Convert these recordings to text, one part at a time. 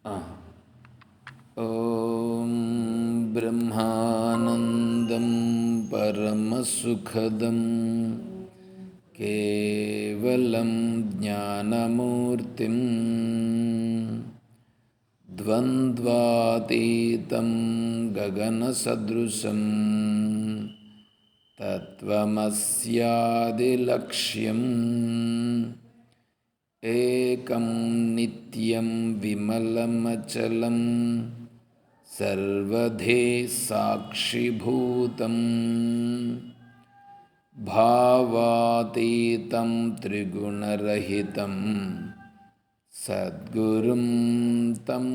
ॐ ब्रह्मानन्दं परमसुखदं केवलं ज्ञानमूर्तिं द्वन्द्वातीतं गगनसदृशं तत्त्वमस्यादिलक्ष्यम् एकं नित्यं विमलमचलं सर्वधि साक्षिभूतं भावातीतं त्रिगुणरहितं सद्गुरुं तं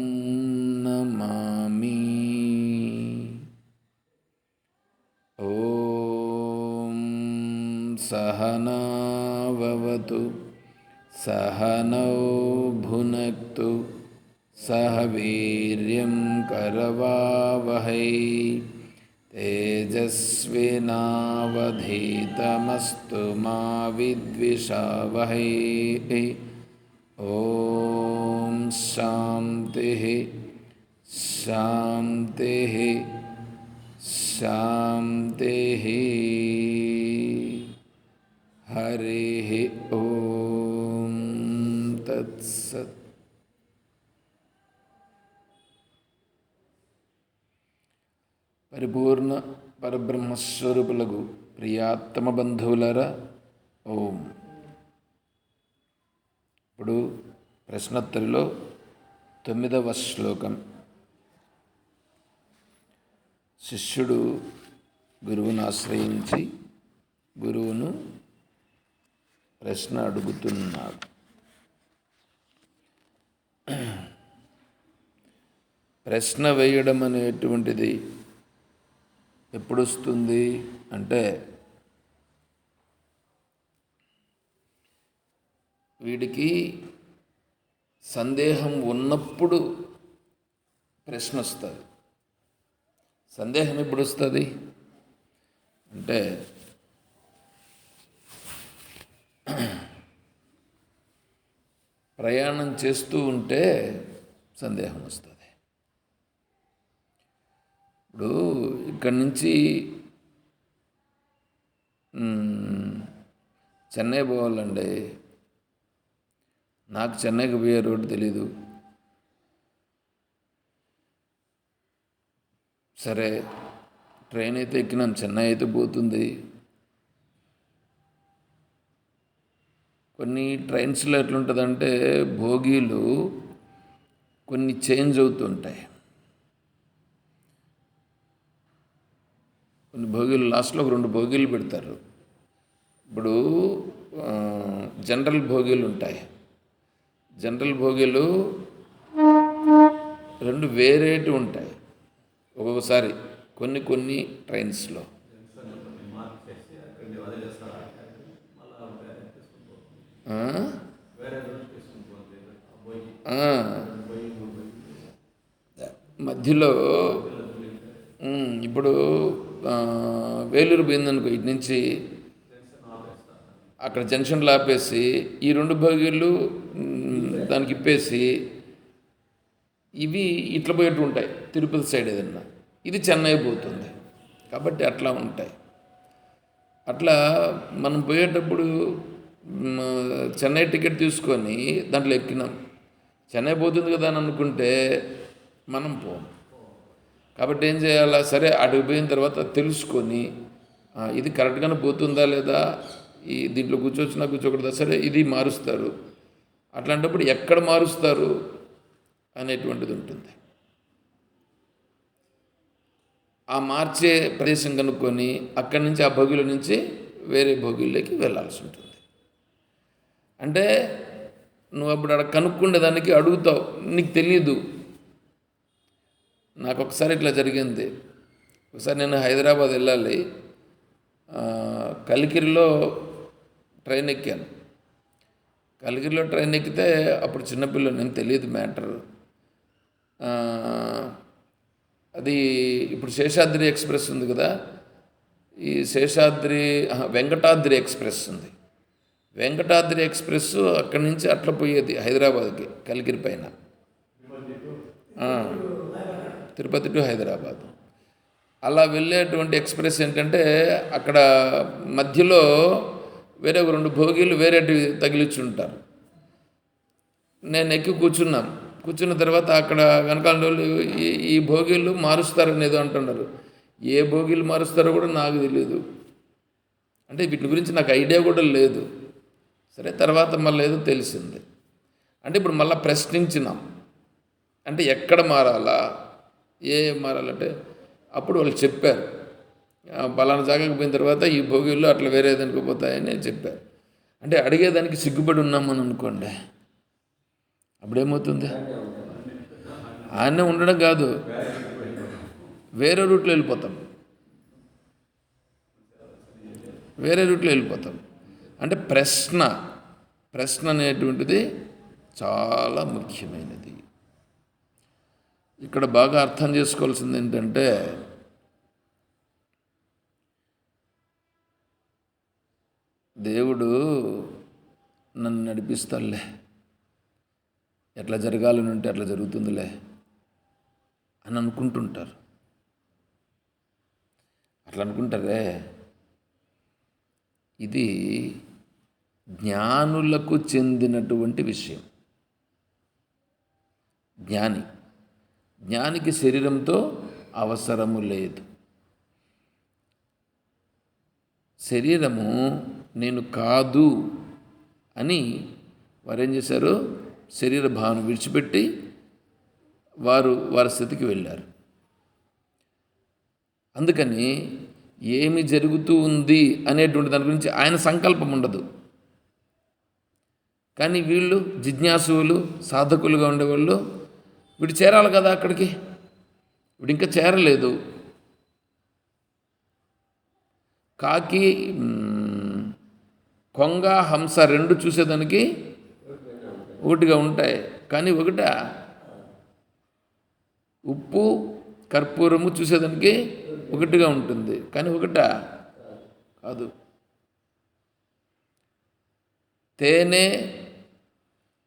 नमामि। ॐ सहना भवतु सहनौ भुनक्तु सह वीर्यं करवावहै तेजस्विनावधीतमस्तु मा विद्विषावहै। ॐ शान्तिः शान्तिः शान्तिः। हरिः ॐ तत्सत्। పరిపూర్ణ పరబ్రహ్మస్వరూపులకు ప్రియాత్తమ బంధువులరా ఓం. ఇప్పుడు ప్రశ్నోత్తరిలో 9వ శ్లోకం. శిష్యుడు గురువును ఆశ్రయించి గురువును ప్రశ్న అడుగుతున్నాడు. ప్రశ్న వేయడం అనేటువంటిది ఎప్పుడు వస్తుంది అంటే వీడికి సందేహం ఉన్నప్పుడు ప్రశ్న వస్తుంది. సందేహం ఎప్పుడు వస్తుంది అంటే ప్రయాణం చేస్తూ ఉంటే సందేహం వస్తుంది. ఇప్పుడు ఇక్కడి నుంచి చెన్నై పోవాలండి. నాకు చెన్నైకి పోయే రోడ్డు తెలీదు. సరే ట్రైన్ అయితే ఎక్కినాం, చెన్నై అయితే పోతుంది. కొన్ని ట్రైన్స్లో ఎట్లుంటుందంటే భోగీలు కొన్ని చేంజ్ అవుతుంటాయి. కొన్ని భోగీలు లాస్ట్లో ఒక 2 భోగీలు పెడతారు. ఇప్పుడు జనరల్ భోగీలు ఉంటాయి. జనరల్ భోగీలు 2 వేరేటి ఉంటాయి ఒక్కొక్కసారి కొన్ని ట్రైన్స్లో. మధ్యలో ఇప్పుడు వేలూరు పోయిందనుకో, ఇటు నుంచి అక్కడ జంక్షన్లో ఆపేసి ఈ 2 భోగీలు దానికి ఇప్పేసి ఇవి ఇట్లా పోయేట్టు ఉంటాయి. తిరుపతి సైడ్ ఏదన్నా ఇది చెన్నై పోతుంది కాబట్టి అట్లా ఉంటాయి. అట్లా మనం పోయేటప్పుడు చెన్నై టికెట్ తీసుకొని దాంట్లో ఎక్కినాం. చెన్నై పోతుంది కదా అని అనుకుంటే మనం పోం. కాబట్టి ఏం చేయాలా, సరే అటుకు పోయిన తర్వాత తెలుసుకొని ఇది కరెక్ట్గానే పోతుందా లేదా, ఈ దీంట్లో కూర్చోవచ్చునా కూర్చోకూడదా, సరే ఇది మారుస్తారు. అట్లాంటప్పుడు ఎక్కడ మారుస్తారు అనేటువంటిది ఉంటుంది. ఆ మార్చే ప్రదేశం కనుక్కొని అక్కడి నుంచి ఆ భోగిల నుంచి వేరే భోగిల్లోకి వెళ్ళాల్సి ఉంటుంది. అంటే నువ్వు అప్పుడు అక్కడ కనుక్కుండేదానికి అడుగుతావు, నీకు తెలియదు. నాకు ఒకసారి ఇట్లా జరిగింది. ఒకసారి నేను హైదరాబాద్ వెళ్ళాలి, కలికిరిలో ట్రైన్ ఎక్కాను. కలికిరిలో ట్రైన్ ఎక్కితే అప్పుడు చిన్నపిల్లలు, నేను తెలియదు మ్యాటర్. అది ఇప్పుడు శేషాద్రి ఎక్స్ప్రెస్ ఉంది కదా, ఈ శేషాద్రి వెంకటాద్రి ఎక్స్ప్రెస్ ఉంది. వెంకటాద్రి ఎక్స్ప్రెస్ అక్కడి నుంచి అట్లా పోయేది హైదరాబాద్కి కలికిరి పైన. ఆ, తిరుపతి టు హైదరాబాద్. అలా వెళ్ళేటువంటి ఎక్స్ప్రెస్ ఏంటంటే అక్కడ మధ్యలో వేరే ఒక 2 భోగిలు వేరేటివి తగిలిచ్చి ఉంటారు. నేను ఎక్కి కూర్చున్నాం. కూర్చున్న తర్వాత అక్కడ వెనకాల వాళ్ళు ఈ భోగిలు మారుస్తారని ఏదో అంటున్నారు. ఏ భోగిలు మారుస్తారో కూడా నాకు తెలియదు. అంటే వీటి గురించి నాకు ఐడియా కూడా లేదు. సరే, తర్వాత మళ్ళీ ఏదో తెలిసింది. అంటే ఇప్పుడు మళ్ళీ ప్రశ్నించినాం. అంటే ఎక్కడ మారాలా, మారాలంటే అప్పుడు వాళ్ళు చెప్పారు, పలానా జాగాకి పోయిన తర్వాత ఈ భోగిల్లో అట్లా వేరే దానికి పోతాయని చెప్పారు. అంటే అడిగేదానికి సిగ్గుపడి ఉన్నామని అనుకోండి, అప్పుడేమవుతుంది? ఆయనే ఉండడం కాదు, వేరే రూట్లో వెళ్ళిపోతాం. అంటే ప్రశ్న అనేటువంటిది చాలా ముఖ్యమైనది. ఇక్కడ బాగా అర్థం చేసుకోవాల్సింది ఏంటంటే, దేవుడు నన్ను నడిపిస్తాడులే, ఎట్లా జరగాలని ఉంటే అట్లా జరుగుతుందిలే అని అనుకుంటుంటారు. అట్లా అనుకుంటారే, ఇది జ్ఞానులకు చెందినటువంటి విషయం. జ్ఞానికి శరీరంతో అవసరము లేదు. శరీరము నేను కాదు అని వారేం చేశారు? శరీర భావన విడిచిపెట్టి వారి స్థితికి వెళ్ళారు. అందుకని ఏమి జరుగుతూ ఉంది అనేటువంటి దాని గురించి ఆయన సంకల్పం ఉండదు. కానీ వీళ్ళు జిజ్ఞాసువులు, సాధకులుగా ఉండేవాళ్ళు, వీడు చేరాలి కదా అక్కడికి, వీడు ఇంకా చేరలేదు. కాకి, కొంగ, హంస రెండు చూసేదానికి ఒకటిగా ఉంటాయి, కానీ ఒకట ఉప్పు, కర్పూరము చూసేదానికి ఒకటిగా ఉంటుంది, కానీ ఒకట కాదు. తేనె,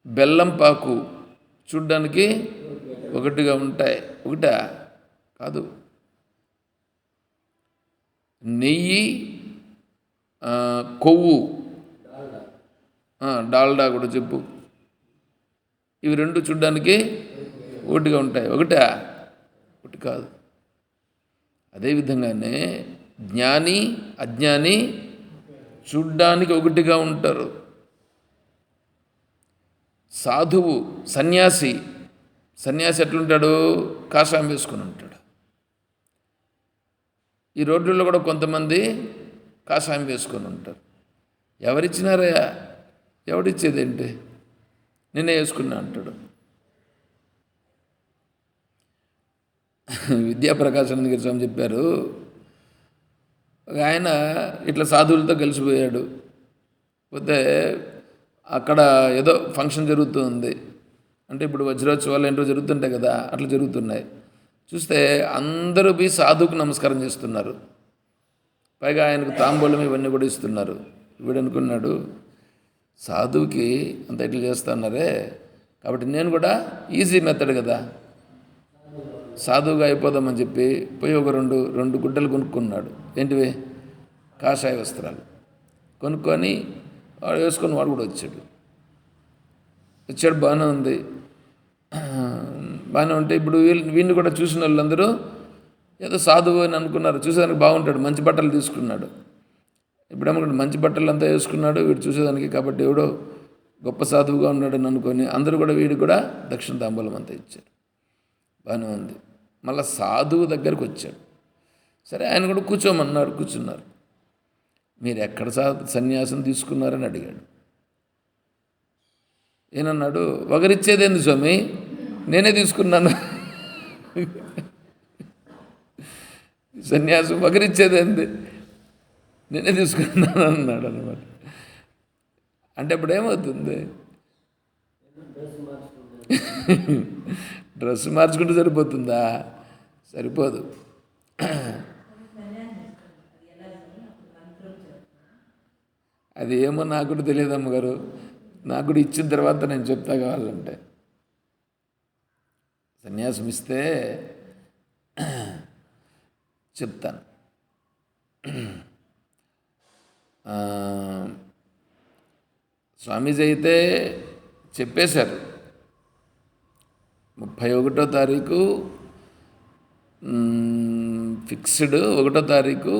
బెల్లం పాకు చూడ్డానికి ఒకటిగా ఉంటాయి, ఒకట కాదు. నెయ్యి, కొవ్వు, డాల్డా కూడా చెప్పు, ఇవి రెండు చూడ్డానికి ఒకటిగా ఉంటాయి, ఒకటి కాదు. అదేవిధంగానే జ్ఞాని, అజ్ఞాని చూడ్డానికి ఒకటిగా ఉంటారు. సాధువు, సన్యాసి ఎట్లుంటాడు? కాషాయం వేసుకొని ఉంటాడు. ఈ రోడ్లలో కూడా కొంతమంది కాషాయం వేసుకొని ఉంటారు. ఎవరిచ్చినారయ్యా? ఎవడిచ్చేదేంటి? నేనే వేసుకున్నా అంటాడు. విద్యాప్రకాశానంద స్వామి చెప్పారు, ఒక ఆయన ఇట్లా సాధువులతో కలిసిపోయాడు. పోతే అక్కడ ఏదో ఫంక్షన్ జరుగుతుంది. అంటే ఇప్పుడు వజ్రోత్సవాలు ఏంటో జరుగుతుంటాయి కదా, అట్లా జరుగుతున్నాయి. చూస్తే అందరూ పోయి సాధువుకు నమస్కారం చేస్తున్నారు. పైగా ఆయనకు తాంబూలం ఇవన్నీ కూడా ఇస్తున్నారు. వీడు అనుకున్నాడు, సాధువుకి అంత ఇట్లా చేస్తున్నారే, కాబట్టి నేను కూడా ఈజీ మెథడ్ కదా, సాధువుగా అయిపోదామని చెప్పి పోయి ఒక రెండు గుడ్డలు కొనుక్కున్నాడు. ఏంటివి? కాషాయ వస్త్రాలు కొనుక్కొని వాడు వేసుకొని వాడు కూడా వచ్చాడు. బాగానే ఉంది. బాగానే ఉంటే ఇప్పుడు వీడిని కూడా చూసిన వాళ్ళందరూ ఏదో సాధువు అని అనుకున్నారు. చూసేదానికి బాగుంటాడు, మంచి బట్టలు తీసుకున్నాడు. ఇప్పుడేమో మంచి బట్టలు అంతా వేసుకున్నాడు వీడు చూసేదానికి, కాబట్టి ఎవడో గొప్ప సాధువుగా ఉన్నాడని అనుకొని అందరూ కూడా వీడికి కూడా దక్షిణ తాంబూలం అంతా ఇచ్చారు. బాగానే ఉంది. మళ్ళీ సాధువు దగ్గరికి వచ్చాడు. సరే, ఆయన కూడా కూర్చోమన్నాడు. కూర్చున్నారు. మీరు ఎక్కడ సన్యాసం తీసుకున్నారని అడిగాడు. ఏనన్నాడు? ఒకరిచ్చేదేంది స్వామి, నేనే తీసుకున్నాను. సన్యాసం ఒకరిచ్చేదేంది, నేనే తీసుకున్నాను అన్నాడు అనమాట. అంటే ఇప్పుడు ఏమవుతుంది? డ్రెస్ మార్చుకుంటే సరిపోతుందా? సరిపోదు. అది ఏమో నాకు కూడా తెలియదు అమ్మగారు, నాకు కూడా ఇచ్చిన తర్వాత నేను చెప్తా కావాలంటే. సన్యాసం ఇస్తే చెప్తాను. స్వామీజీ అయితే చెప్పేశారు, 31వ తారీఖు ఫిక్స్డ్, 1వ తారీఖు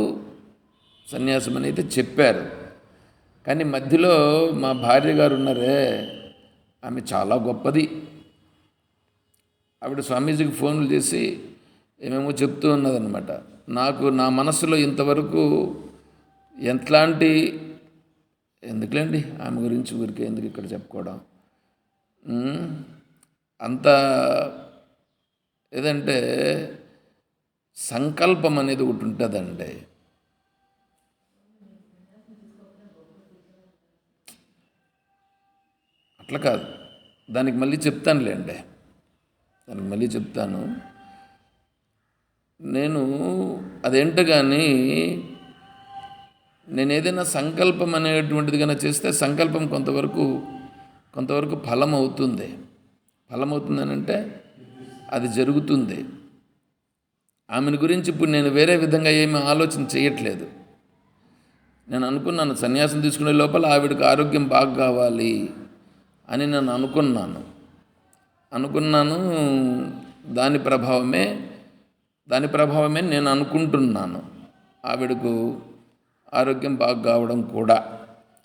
సన్యాసం అని అయితే చెప్పారు. కానీ మధ్యలో మా భార్య గారు ఉన్నారే, ఆమె చాలా గొప్పది. ఆవిడ స్వామీజీకి ఫోన్లు చేసి ఏమేమో చెప్తూ ఉన్నదన్నమాట. నాకు నా మనసులో ఇంతవరకు ఎట్లాంటి, ఎందుకులేండి ఆమె గురించి ఊరికే ఎందుకు ఇక్కడ చెప్పుకోవడం, అంత ఏదంటే సంకల్పం అనేది ఒకటి ఉంటుందండి. అట్లా కాదు, దానికి మళ్ళీ చెప్తానులేండి, దానికి మళ్ళీ చెప్తాను. నేను అదేంటో కానీ నేను ఏదైనా సంకల్పం అనేటువంటిది కన్నా చేస్తే సంకల్పం కొంతవరకు ఫలం అవుతుంది. ఫలం అవుతుందని అంటే అది జరుగుతుంది. ఆమెను గురించి ఇప్పుడు నేను వేరే విధంగా ఏమీ ఆలోచన చేయట్లేదు. నేను అనుకున్నాను సన్యాసం తీసుకునే లోపల ఆవిడకి ఆరోగ్యం బాగా కావాలి అని నేను అనుకున్నాను. దాని ప్రభావమే నేను అనుకుంటున్నాను. ఆవిడకు ఆరోగ్యం బాగా కావడం కూడా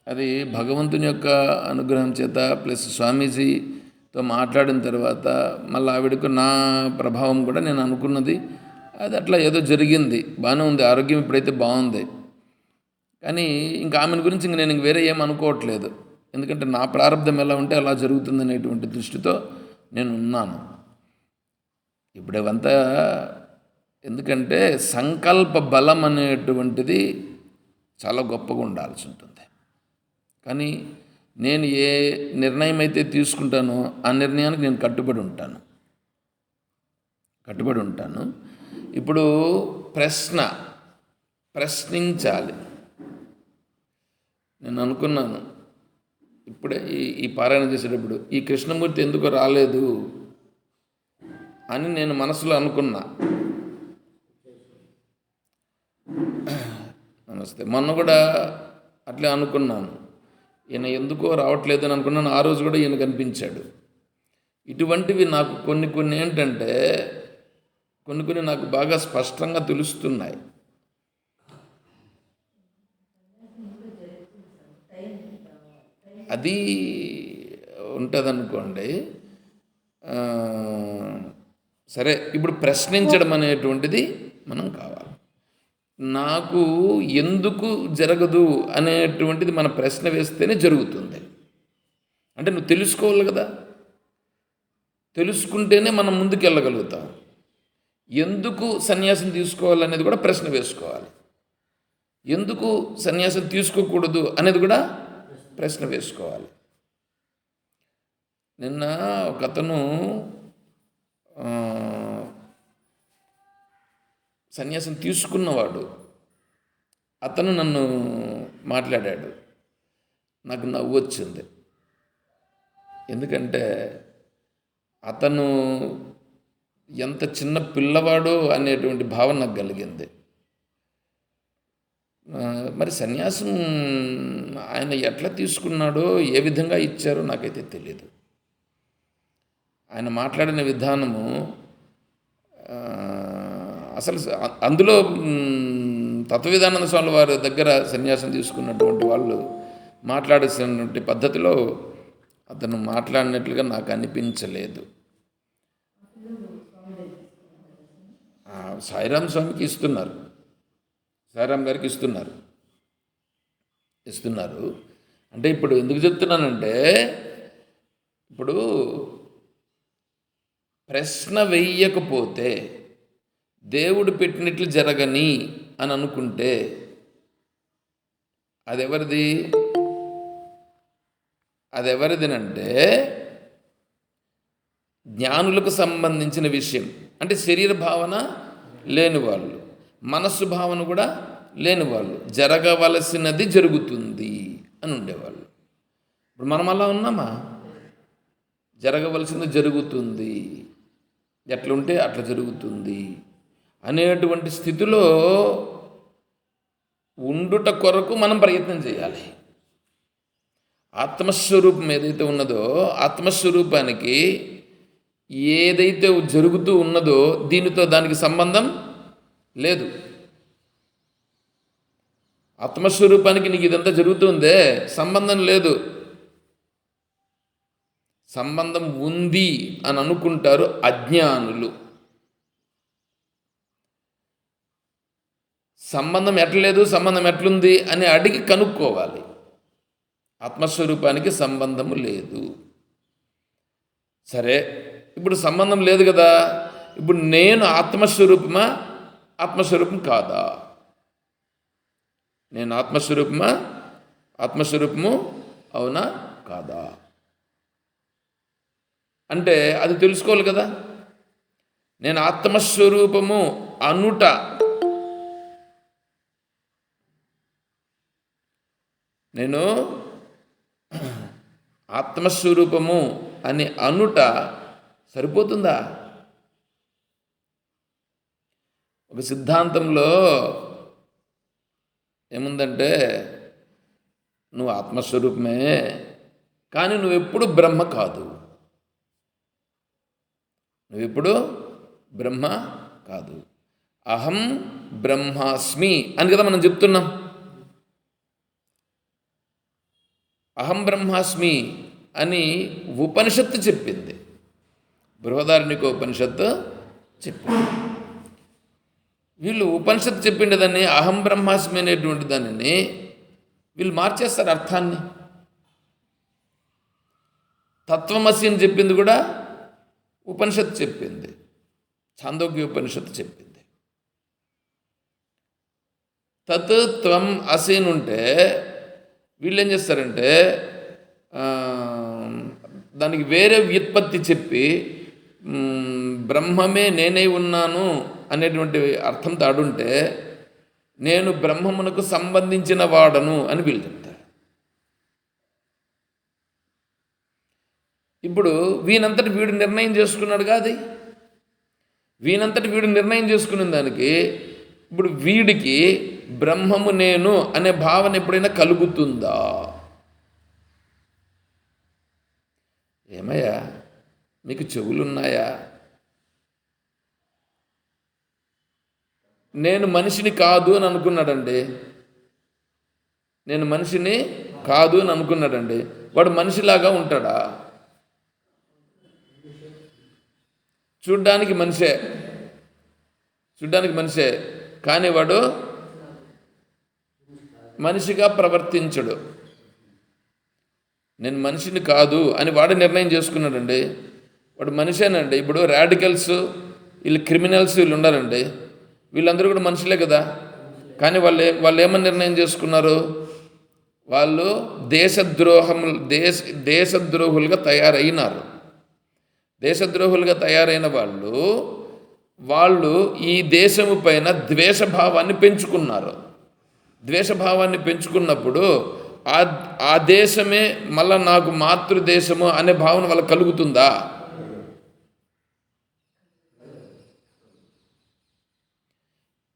అది భగవంతుని యొక్క అనుగ్రహం చేత, ప్లస్ స్వామీజీతో మాట్లాడిన తర్వాత మళ్ళీ ఆవిడకు నా ప్రభావం కూడా నేను అనుకున్నది అది అట్లా ఏదో జరిగింది. బాగానే ఉంది, ఆరోగ్యం ఇప్పుడైతే బాగుంది. కానీ ఇంకా ఆమెను గురించి ఇంక నేను వేరే ఏం అనుకోవట్లేదు. ఎందుకంటే నా ప్రారంభం ఎలా ఉంటే అలా జరుగుతుందనేటువంటి దృష్టితో నేను ఉన్నాను. ఇప్పుడు ఇవంతా ఎందుకంటే సంకల్ప బలం అనేటువంటిది చాలా గొప్పగా ఉండాల్సి ఉంటుంది. కానీ నేను ఏ నిర్ణయం అయితే తీసుకుంటానో ఆ నిర్ణయానికి నేను కట్టుబడి ఉంటాను. ఇప్పుడు ప్రశ్నించాలి. నేను అనుకున్నాను ఇప్పుడే ఈ పారాయణ చేసేటప్పుడు, ఈ కృష్ణమూర్తి ఎందుకు రాలేదు అని నేను మనసులో అనుకున్నా. నమస్తే. మొన్న కూడా అట్లే అనుకున్నాను, ఈయన ఎందుకో రావట్లేదు అని అనుకున్నాను. ఆ రోజు కూడా ఈయన కనిపించాడు. ఇటువంటివి నాకు కొన్ని ఏంటంటే కొన్ని నాకు బాగా స్పష్టంగా తెలుస్తున్నాయి. అది ఉంటుందనుకోండి. సరే, ఇప్పుడు ప్రశ్నించడం అనేటువంటిది మనం కావాలి. నాకు ఎందుకు జరగదు అనేటువంటిది మన ప్రశ్న వేస్తేనే జరుగుతుంది. అంటే నువ్వు తెలుసుకోవాలి కదా, తెలుసుకుంటేనే మనం ముందుకు వెళ్ళగలుగుతాం. ఎందుకు సన్యాసం తీసుకోవాలనేది కూడా ప్రశ్న వేసుకోవాలి. ఎందుకు సన్యాసం తీసుకోకూడదు అనేది కూడా ప్రశ్న వేసుకోవాలి. నిన్న ఒక అతను సన్యాసం తీసుకున్నవాడు, అతను నన్ను మాట్లాడాడు. నాకు నవ్వు వచ్చింది. ఎందుకంటే అతను ఎంత చిన్న పిల్లవాడో అనేటువంటి భావన నాకు కలిగింది. మరి సన్యాసం ఆయన ఎట్లా తీసుకున్నాడో, ఏ విధంగా ఇచ్చారో నాకైతే తెలియదు. ఆయన మాట్లాడిన విధానము అసలు అందులో తత్వవిధానంద స్వామి వారి దగ్గర సన్యాసం తీసుకున్నటువంటి వాళ్ళు మాట్లాడేసినటువంటి పద్ధతిలో అతను మాట్లాడినట్లుగా నాకు అనిపించలేదు. సాయిరాం స్వామికి ఇస్తున్నారు, సాయిరాం గారికి ఇస్తున్నారు. అంటే ఇప్పుడు ఎందుకు చెప్తున్నానంటే, ఇప్పుడు ప్రశ్న వెయ్యకపోతే దేవుడు పెట్టినట్లు జరగని అని అనుకుంటే అదెవరిదినంటే జ్ఞానులకు సంబంధించిన విషయం. అంటే శరీర భావన లేని వాళ్ళు, మనస్సు భావన కూడా లేని వాళ్ళు, జరగవలసినది జరుగుతుంది అని ఉండేవాళ్ళు. ఇప్పుడు మనం అలా ఉన్నామా? జరగవలసింది జరుగుతుంది, ఎట్లుంటే అట్లా జరుగుతుంది అనేటువంటి స్థితిలో ఉండుట కొరకు మనం ప్రయత్నం చేయాలి. ఆత్మస్వరూపం ఏదైతే ఉన్నదో ఆత్మస్వరూపానికి ఏదైతే జరుగుతూ ఉన్నదో దీనితో దానికి సంబంధం లేదు. ఆత్మస్వరూపానికి నీకు ఇదంతా జరుగుతుందే సంబంధం లేదు. సంబంధం ఉంది అని అనుకుంటారు అజ్ఞానులు. సంబంధం ఎట్లేదు, సంబంధం ఎట్లుంది అని అడిగి కనుక్కోవాలి. ఆత్మస్వరూపానికి సంబంధము లేదు. సరే, ఇప్పుడు సంబంధం లేదు కదా, ఇప్పుడు నేను ఆత్మస్వరూపమా ఆత్మస్వరూపం కాదా? నేను ఆత్మస్వరూపమా ఆత్మస్వరూపము అవునా కాదా అంటే అది తెలుసుకోవాలి కదా. నేను ఆత్మస్వరూపము అనుట నేను ఆత్మస్వరూపము అని అనుట సరిపోతుందా? ఒక సిద్ధాంతంలో ఏముందంటే నువ్వు ఆత్మస్వరూపమే కానీ నువ్వెప్పుడు బ్రహ్మ కాదు, నువ్వెప్పుడు బ్రహ్మ కాదు. అహం బ్రహ్మాస్మి అని కదా మనం చెప్తున్నాం. అహం బ్రహ్మాస్మి అని ఉపనిషత్తు చెప్పింది, బృహదారణ్యక ఉపనిషత్తు చెప్పింది. వీళ్ళు ఉపనిషత్తు చెప్పిండే దాన్ని అహం బ్రహ్మాస్మి అనేటువంటి దానిని వీళ్ళు మార్చేస్తారు అర్థాన్ని. తత్వమసి అని చెప్పింది కూడా ఉపనిషత్తు చెప్పింది, ఛాందోగ్య ఉపనిషత్తు చెప్పింది. తత్ త్వం అసి అని ఉంటే వీళ్ళు ఏం చేస్తారంటే దానికి వేరే వ్యుత్పత్తి చెప్పి బ్రహ్మమే నేనే ఉన్నాను అనేటువంటి అర్థం తాడుంటే నేను బ్రహ్మమునకు సంబంధించిన వాడను అని వీళ్ళు చెప్తారు. ఇప్పుడు వీనంతటి వీడు నిర్ణయం చేసుకున్నాడు కాదు, వీనంతటి వీడు నిర్ణయం చేసుకున్న దానికి ఇప్పుడు వీడికి బ్రహ్మము నేను అనే భావన ఎప్పుడైనా కలుగుతుందా? ఏమయ్యా మీకు చెవులున్నాయా? నేను మనిషిని కాదు అని అనుకున్నాడండి, నేను మనిషిని కాదు అని అనుకున్నాడండి. వాడు మనిషిలాగా ఉంటాడా? చూడ్డానికి మనిషే, చూడ్డానికి మనిషే కానీ వాడు మనిషిగా ప్రవర్తించడు. నేను మనిషిని కాదు అని వాడు నిర్ణయం చేసుకున్నాడండి, వాడు మనిషేనండి. ఇప్పుడు రాడికల్స్ వీళ్ళు క్రిమినల్స్ వీళ్ళు ఉండాలండి, వీళ్ళందరూ కూడా మనుషులే కదా. కానీ వాళ్ళు ఏమని నిర్ణయం చేసుకున్నారు? వాళ్ళు దేశద్రోహులుగా తయారైనారు. దేశద్రోహులుగా తయారైన వాళ్ళు ఈ దేశము పైన ద్వేషభావాన్ని పెంచుకున్నారు. ద్వేషభావాన్ని పెంచుకున్నప్పుడు ఆ దేశమే మళ్ళా నాకు మాతృదేశము అనే భావన వాళ్ళకి కలుగుతుందా?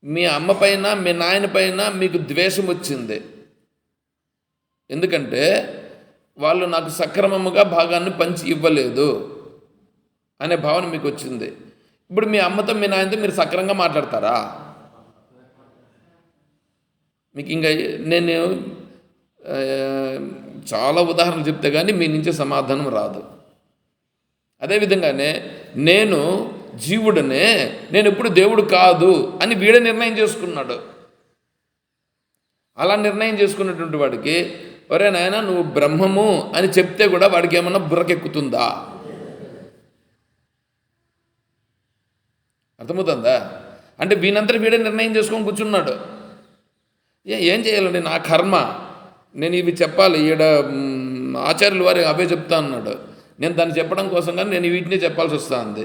మీ అమ్మ పైన మీ నాయన పైన మీకు ద్వేషం వచ్చింది, ఎందుకంటే వాళ్ళు నాకు సక్రమముగా భాగాన్ని పంచి ఇవ్వలేదు అనే భావన మీకు వచ్చింది. ఇప్పుడు మీ అమ్మతో మీ నాయనతో మీరు సక్రమంగా మాట్లాడతారా? మీకు ఇంకా నేను చాలా ఉదాహరణలు చెప్తే కానీ మీ నుంచి సమాధానం రాదు. అదేవిధంగానే నేను జీవుడనే, నేను ఎప్పుడు దేవుడు కాదు అని వీడే నిర్ణయం చేసుకున్నాడు. అలా నిర్ణయం చేసుకున్నటువంటి వాడికి ఒరే నాయనా నువ్వు బ్రహ్మము అని చెప్తే కూడా వాడికి ఏమన్నా బుర్రకెక్కుతుందా? అర్థమవుతుందా? అంటే వీనంతటి వీడే నిర్ణయం చేసుకొని కూర్చున్నాడు. ఏం చేయాలండి, నా కర్మ, నేను ఇవి చెప్పాలి, ఈడ ఆచార్యుల వారి అవే చెప్తా అన్నాడు, నేను దాన్ని చెప్పడం కోసం కానీ నేను వీటినే చెప్పాల్సి వస్తుంది.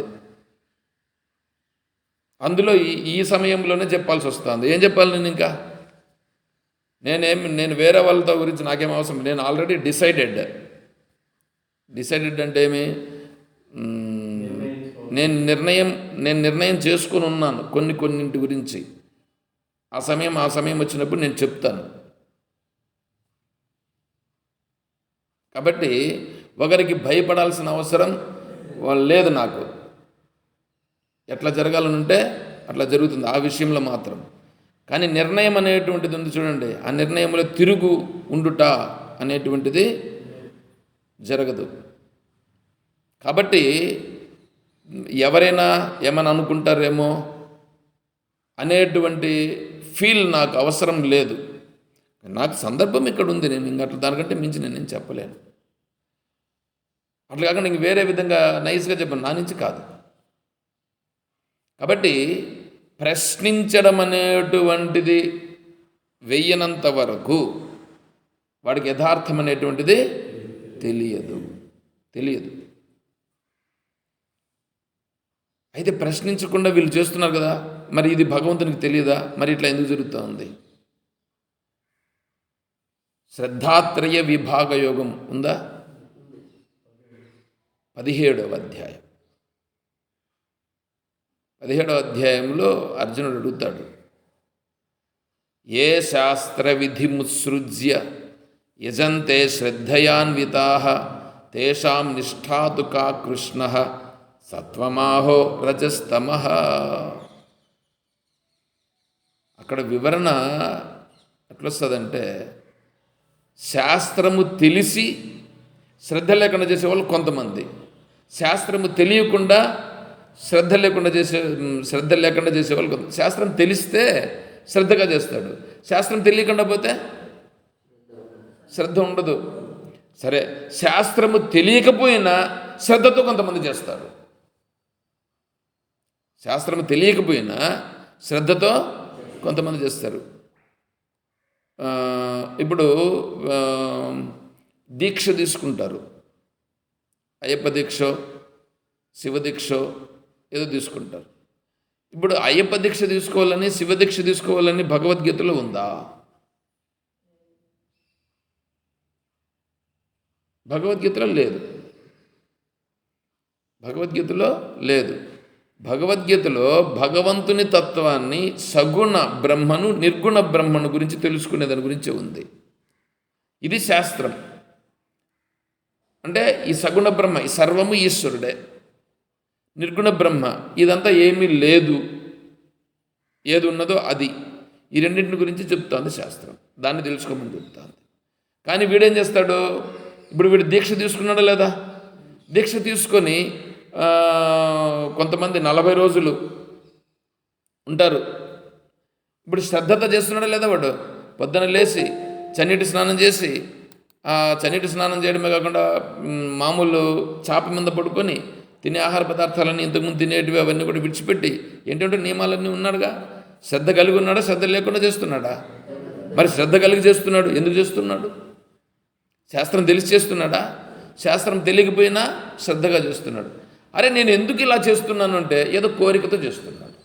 అందులో ఈ సమయంలోనే చెప్పాల్సి వస్తుంది. ఏం చెప్పాలి నేను? ఇంకా నేను వేరే వాళ్ళతో గురించి నాకేం అవసరం, నేను ఆల్రెడీ డిసైడెడ్ అంటే ఏమి నేను నిర్ణయం చేసుకొని ఉన్నాను కొన్నింటి గురించి. ఆ సమయం వచ్చినప్పుడు నేను చెప్తాను. కాబట్టి ఒకరికి భయపడాల్సిన అవసరం లేదు నాకు. ఎట్లా జరగాలనుంటే అట్లా జరుగుతుంది ఆ విషయంలో మాత్రం. కానీ నిర్ణయం అనేటువంటిది ఉంది చూడండి, ఆ నిర్ణయంలో తిరుగు ఉండుట అనేటువంటిది జరగదు. కాబట్టి ఎవరైనా ఏమైనా అనుకుంటారేమో అనేటువంటి ఫీల్ నాకు అవసరం లేదు. నాకు సందర్భం ఇక్కడ ఉంది, నేను ఇంక అట్లా దానికంటే మించి నేను చెప్పలేను. అట్లా కాకుండా ఇంక వేరే విధంగా నైస్గా చెప్పాను, నా నుంచి కాదు. కాబట్టి ప్రశ్నించడం అనేటువంటిది వెయ్యనంత వరకు వాడికి యథార్థం అనేటువంటిది తెలియదు. అయితే ప్రశ్నించకుండా వీళ్ళు చేస్తున్నారు కదా, మరి ఇది భగవంతునికి తెలియదా? మరి ఇట్లా ఎందుకు జరుగుతుంది? శ్రద్ధాత్రయ విభాగ యోగం ఉందా? 17వ అధ్యాయం. 17వ అధ్యాయంలో అర్జునుడు అడుగుతాడు, ఏ శాస్త్ర విధి ముత్సృజ్య యజంతే శ్రద్ధయాన్వితాః తేషాం నిష్ఠాతు కా కృష్ణః సత్వమాహో రజస్తమః. అక్కడ వివరణ ఎట్లొస్తుందంటే, శాస్త్రము తెలిసి శ్రద్ధ లేకుండా చేసేవాళ్ళు కొంతమంది, శాస్త్రము తెలియకుండా శ్రద్ధ లేకుండా చేసేవాళ్ళు కొంత. శాస్త్రం తెలిస్తే శ్రద్ధగా చేస్తాడు, శాస్త్రం తెలియకుండా పోతే శ్రద్ధ ఉండదు. సరే, శాస్త్రము తెలియకపోయినా శ్రద్ధతో కొంతమంది చేస్తారు. శాస్త్రము తెలియకపోయినా శ్రద్ధతో కొంతమంది చేస్తారు. ఇప్పుడు దీక్ష తీసుకుంటారు, అయ్యప్ప దీక్ష, శివదీక్ష ఏదో తీసుకుంటారు. ఇప్పుడు అయ్యప్ప దీక్ష తీసుకోవాలని, శివదీక్ష తీసుకోవాలని భగవద్గీతలో ఉందా? భగవద్గీతలో లేదు. భగవద్గీతలో భగవంతుని తత్వాన్ని, సగుణ బ్రహ్మను, నిర్గుణ బ్రహ్మను గురించి తెలుసుకునే దాని గురించి ఉంది. ఇది శాస్త్రం. అంటే ఈ సగుణ బ్రహ్మ, ఈ సర్వము ఈశ్వరుడే. నిర్గుణ బ్రహ్మ ఇదంతా ఏమీ లేదు, ఏది ఉన్నదో అది. ఈ రెండింటిని గురించి చెప్తోంది శాస్త్రం, దాన్ని తెలుసుకోమని చెప్తోంది. కానీ వీడేం చేస్తాడు? ఇప్పుడు వీడు దీక్ష తీసుకున్నాడా లేదా? దీక్ష తీసుకొని కొంతమంది 40 రోజులు ఉంటారు. ఇప్పుడు శ్రద్ధతో చేస్తున్నాడా లేదా? వాడు పొద్దున లేచి చన్నీటి స్నానం చేసి, చన్నీటి స్నానం చేయడమే కాకుండా మామూలు చాప మీద పడుకొని తినే ఆహార పదార్థాలన్నీ ఇంతకుముందు తినేటివి అవన్నీ కూడా విడిచిపెట్టి ఏంటంటే నియమాలన్నీ ఉన్నాడుగా. శ్రద్ధ కలిగి ఉన్నాడా? శ్రద్ధ లేకుండా చేస్తున్నాడా? మరి శ్రద్ధ కలిగి చేస్తున్నాడు, ఎందుకు చేస్తున్నాడు? శాస్త్రం తెలిసి చేస్తున్నాడా? శాస్త్రం తెలియకపోయినా శ్రద్ధగా చేస్తున్నాడు. అరే, నేను ఎందుకు ఇలా చేస్తున్నాను అంటే ఏదో కోరికతో చేస్తున్నాడు.